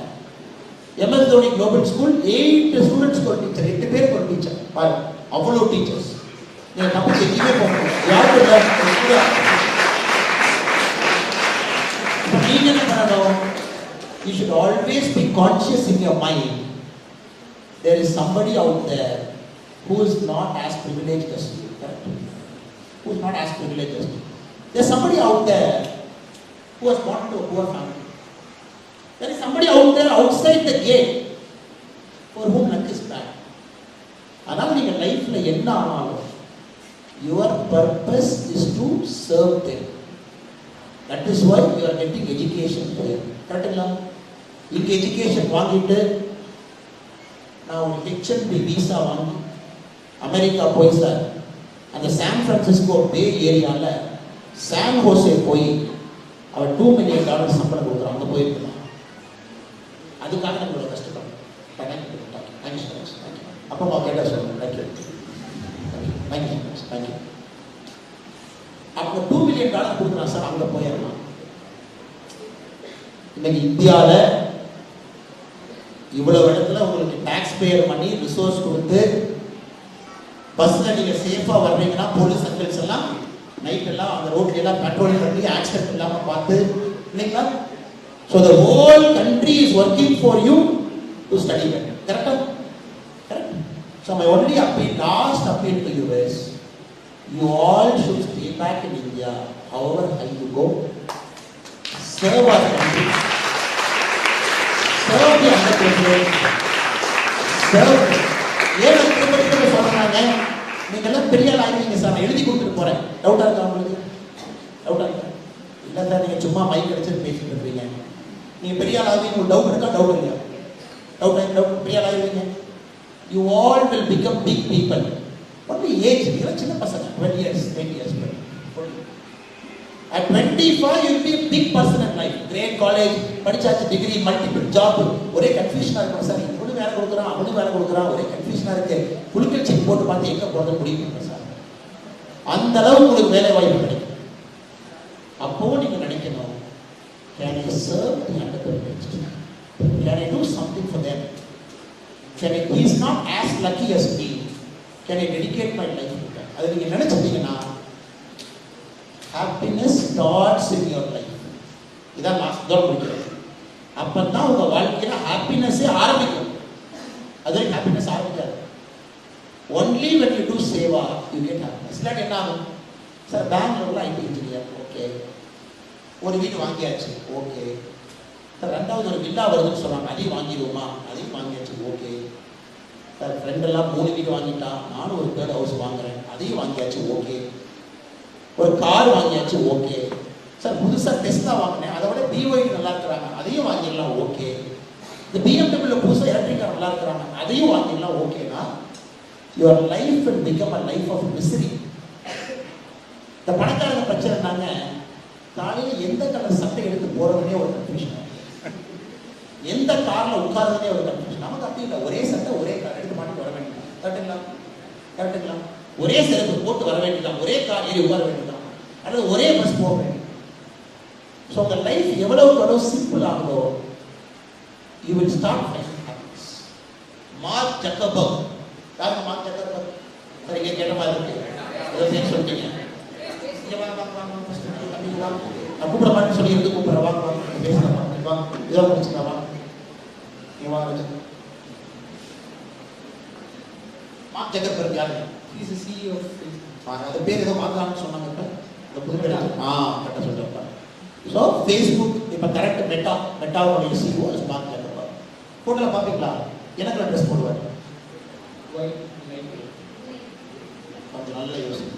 Speaker 2: MS Dhoni global school 8 ஸ்டூடெண்ட்ஸ்க்கு ஒரு டீச்சர், 8 பேருக்கு ஒரு டீச்சர். பாருங்க, அவ்வளோ டீச்சர்ஸ். நீங்க தப்பு எங்கேயுமே போகணும். யாருக்கு நீங்க என்ன பண்ணணும்? You should always be conscious in your mind. There is somebody out there who is not as privileged as you, correct? Who is not as privileged as you. There is somebody out there who was born to a poor family. There is somebody out there outside the gate for whom luck is bad. அதனால நீங்க லைஃப்ல என்ன ஆனாலும் your purpose is to serve them. That is why you are getting education here. கரெக்ட்டுங்களா? இங்க education வாங்கிட்டு நான் ஒரு H&B விசா வாங்கி அமெரிக்கா போய் சார் அந்த சான் பிரான்சிஸ்கோ பே ஏரியாவில் சான் ஹோசே போய் அவர் $2 million சம்பளம் கொடுக்குறான், அங்கே போயிருக்கலாம். அதுக்காக நம்மளோட கஷ்டப்படும். தேங்க்யூ. அப்பா அம்மா கேட்டால் சொல்லுங்கள். தேங்க்யூ. அப்போ $2 million கொடுக்குறான் சார், அங்கே போயிடலாம். இன்னைக்கு இந்தியாவில் இவ்வளவு இடத்துல உங்களுக்கு டாக்ஸ் பேயர் பண்ணி ரிசோர்ஸ் கொடுத்து பஸ்ஸில் நீங்கள் சேஃபாக வர்றீங்கன்னா போலீஸ் அங்கிள்ஸ் எல்லாம் நைட் எல்லாம் அந்த ரோட்ல எல்லாம் பெட்ரோல் பண்ணி ஆக்சிடென்ட் இல்லாமல் பார்த்து இல்லைங்களா? So the whole country is working for you to study better. கரெக்டா? Correct. So my only last appeal to you is you all should stay back in India, however high you go. Serve our country. Serve the underprivileged. Serve. ஏன் திரும்ப சொல்றாங்க? நீங்க எல்லாம் பெரிய ஆள் ஆகிட்டீங்க sir, நான் எழுதி கொடுத்துட்டு போறேன். டவுட்டா இருக்கா உங்களுக்கு? டவுட்டா இருக்கா? இல்லை சார், நீங்க சும்மா மைக் அடிச்சுட்டு பேசிட்டு இருக்கீங்க. நீங்க பெரிய ஆள் ஆகி உங்களுக்கு டவுட் இருக்கா? டவுட் இல்லையா? டவுட் பெரிய ஆள் ஆகிடுவீங்க. You all will become big people. What age? You're சின்ன பசங்க, 20 years. At 25 you will be a big person in life. Great college, படிச்சாச்சு, டிகிரி, மல்டிபிள் ஜாப். ஒரே கன்ஃபியூஷனா இருக்கும் சார். இவனு வேலை கொடுக்குறான், அவனு வேலை கொடுக்குறான், ஒரே கன்ஃபியூஷனா இருக்கு. புலிக்கல் செக் போட்டு பார்த்து எங்க போறது முடியும் சார். அந்த அளவுக்கு உங்களுக்கு வேலை வாய்ப்பு கிடைக்கும். அப்போ நீங்க நினைக்கணும், can I serve the underprivileged? Can I do something for them? He is not as lucky as me. Can I dedicate my life to that? அது நீங்க நினைச்சிட்டீங்கன்னா happiness starts in your life. இதான் லாஸ்ட் தோர் முடிக்கிறது. அப்பதான் உங்க வாழ்க்கையில ஹாப்பினஸே ஆரம்பிக்கும். அது happiness ஆரம்பிக்காது. Only when you do seva you get happiness. இல்ல என்ன ஆகும் சார்? பெங்களூர்ல ஐடி இன்ஜினியர், ஓகே. ஒரு வீடு வாங்கியாச்சு, ஓகே. சார் ரெண்டாவது ஒரு வில்லா வருதுன்னு சொன்னாங்க, அதையும் வாங்கிடுவோமா? அதையும் வாங்கியாச்சு, ஓகே. சார் ஃப்ரெண்டெல்லாம் 3 வீடு வாங்கிட்டான், நானும் ஒரு தேர்ட் ஹவுஸ் வாங்குறேன், அதையும் வாங்கியாச்சு, ஓகே. ஒரு கார் வாங்கியாச்சு, ஓகே. சார் புதுசாக டெஸ்லா வாங்கினேன், அதை விட BYD நல்லா இருக்கிறாங்க, அதையும் வாங்கிடலாம், ஓகே. இந்த BMW புதுசாக எலக்ட்ரிக் கார் நல்லா இருக்கிறாங்க, அதையும் வாங்கிடலாம், ஓகேனா your life will become a life of misery. இந்த பணக்காரங்க பிரச்சனைனாங்க, காலையில் எந்த கலர் சட்டை எடுத்து போகிறதுனே ஒரு கன்ஃபியூஷன், எந்த காரில் உட்கார்றதே ஒரு கன்ஃபியூஷன். நமக்கு அப்படி இல்லை, ஒரே சட்டை ஒரே கார் எடுத்து மாட்டி வர வேண்டியதான். கரெக்டுங்களா? ஒரே செருப்பு போட்டு வர வேண்டியதான், ஒரே கார் ஏறி உட்கார வேண்டியதான், அல்லது ஒரே பஸ் போக வேண்டியது. ஸோ உங்கள் லைஃப் எவ்வளவு சிம்பிள் ஆகுதோ you will start finding happiness. Mark Zuckerberg, யாருங்க மார்க் ஜக்கர்பர்க்? சரி, இங்கே கேட்ட மாதிரி இருக்கு, ஏதோ சொல்லிட்டீங்க. இங்கே வாங்க. நான் கூப்பிட மாட்டேன்னு சொல்லி இருந்து கூப்பிட்றேன் வாங்க வாங்க பேசலாம் வாங்க இதெல்லாம் முடிச்சுக்கலாம் வாங்க நீ வாங்க மார்க் ஜக்கர்பர்க் யாரு?
Speaker 5: He's the CEO of Facebook.
Speaker 2: அது பேர் ஏதோ மாற்றலாம்னு சொன்னாங்க இப்போ இந்த புது பேர் கரெக்டாக சொல்லிட்டு ஸோ ஃபேஸ்புக் இப்போ கரெக்ட் மெட்டாவுடைய சிஓ மார்க் ஜக்கர்பர்க். ஃபோட்டோவில் பார்ப்பீங்களா எனக்கு ட்ரெஸ் போடுவார்
Speaker 5: White, light.
Speaker 2: கொஞ்சம் நல்ல யோசனை.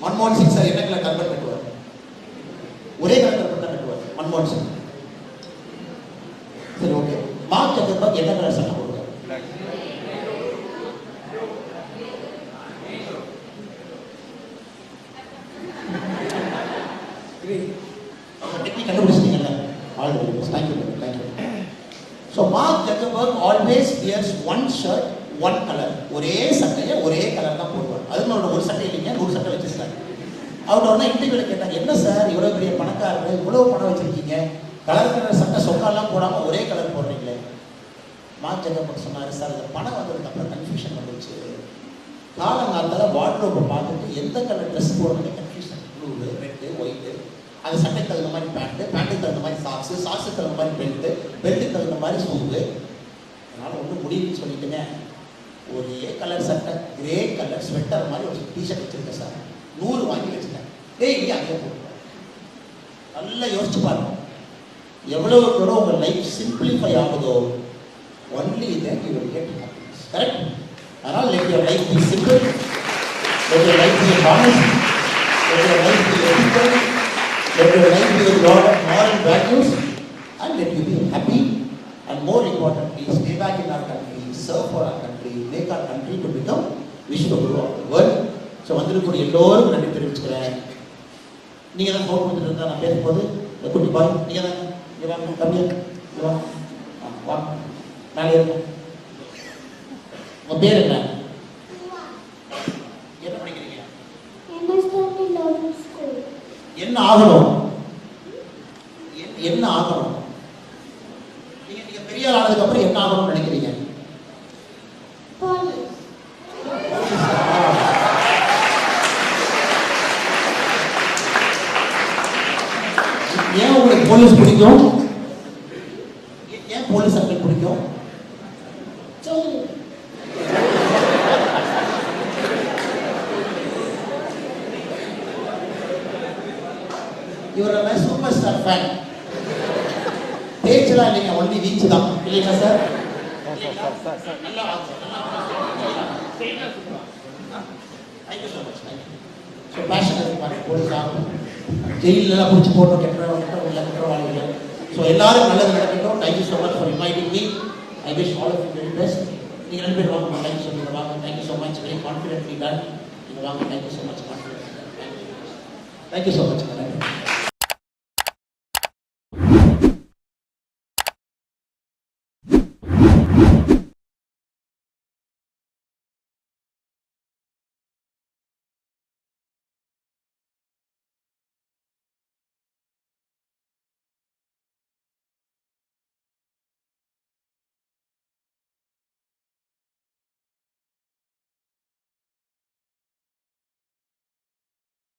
Speaker 2: மன்மோகன் சிங் சார் என்ன கலர் கர்பன் கட்டுவார்? ஒரே கலர் கர்பன் தான் கட்டுவார் மன்மோகன் சிங். சரி ஓகே. மார்க் ஜக்கர்பர்க் என்ன கலர் சட்டை போடுவார்?
Speaker 4: Black.
Speaker 2: டெக்னிக் கண்டுபிடிச்சிட்டீங்கல்ல? All the best. Thank you. So Mark Zuckerberg always wears one shirt one colour. ஒரே சட்டையை ஒரே கலர் தான் போடுவார். அதுக்கு ஒரு சட்டை இல்லைங்க 100 சட்டை வச்சிருக்காரு. அவர்கிட்ட ஒரு இன்டர்வியூவில் கேட்டாங்க, என்ன சார் இவ்வளோ பெரிய பணக்காரர் இவ்வளோ பணம் வச்சிருக்கீங்க, கலர் சட்டை சொக்காலாம் போடாமல் ஒரே கலர் போடுறீங்களே? மார்க் ஜக்கர்பர்க் சொன்னார், சார் இந்த பணம் வந்ததுக்கு அப்புறம் கன்ஃபியூஷன் வந்துருச்சு. காலங்காலத்தில் வார்ட்ரோப்பை பார்த்துட்டு எந்த கலர் ட்ரெஸ் போடுறது கன்ஃபியூஷன். ப்ளூ, ரெட்டு, ஒயிட்டு, அந்த சட்டைக்கு தகுந்த மாதிரி பேண்ட்டுக்கு தகுந்த மாதிரி சாக்ஸுக்கு தகுந்த மாதிரி பெல்ட்டுக்கு தகுந்த மாதிரி ஷூவு. அதனால் ஒன்றும் முடியும்னு சொல்லிட்டுங்க, ஒரே கலர் சட்டை கிரே கலர் ஸ்வெட்டர் மாதிரி ஒரு டிஷர்ட் வச்சுருக்கேன் சார், 100 வாங்கி வச்சுட்டேன். இங்கே அங்கே போட்டுருக்கேன். நல்லா யோசிச்சு பாருங்க, எவ்வளவுக்கு எவ்வளோ உங்கள் லைஃப் சிம்பிளிஃபை ஆகுதோ only then you will get happiness. Correct? அதனால் let your life be simple, let your life be honest, let your life be ethical, let your life be with lot of moral values, and let you be happy, and more importantly stay back in our country, serve for our country, make our country to become Vishwaguru of the world. So வந்திருக்கக்கூடிய எல்லோரும் நன்றி தெரிவிச்சுக்கிறேன். நீங்கள் தான் phone கொடுத்துட்டு இருந்தால் நான் பேசும்போது குட்டி பாய் நீங்கள் தான் இங்கே வாங்க தம்பியா இங்கே வாங்க வாங்க மேலே இருக்கும். உங்கள் பேர் என்ன? என்ன படிக்கிறீங்க? என்ன ஆகணும்? என்ன ஆகணும்? நீங்க பெரிய ஆள் ஆனதுக்கு அப்புறம் என்ன ஆகணும்னு நினைக்கிறீங்க? ஏன் உங்களுக்கு போலீஸ் பிடிக்கும்? ஏன் போலீஸ் சர்க்கிள் பிடிக்கும்? இவரோட சூப்பர் ஸ்டார் ஃபேன். பேச்செல்லாம் இல்லைங்க, ஒன்லி வீச்சு தான் இல்லைங்களா சார்? நல்லா thank you so much. So passion இருக்கு போலீஸ் ஆகணும், ஜெயிலெலாம் பிடிச்சி போட்டோம் கெட்டவாளிகள். ஸோ எல்லாரும் நல்லது நடக்கட்டும். Thank you so much for inviting me. I wish all of you very best. நீங்கள் 2 பேர் வாங்க, தேங்க்யூ ஸோ மச். வாங்க, thank you so much. Very confidently done. நீங்கள் வாங்க, thank you so much. Confidently done. Thank you so much.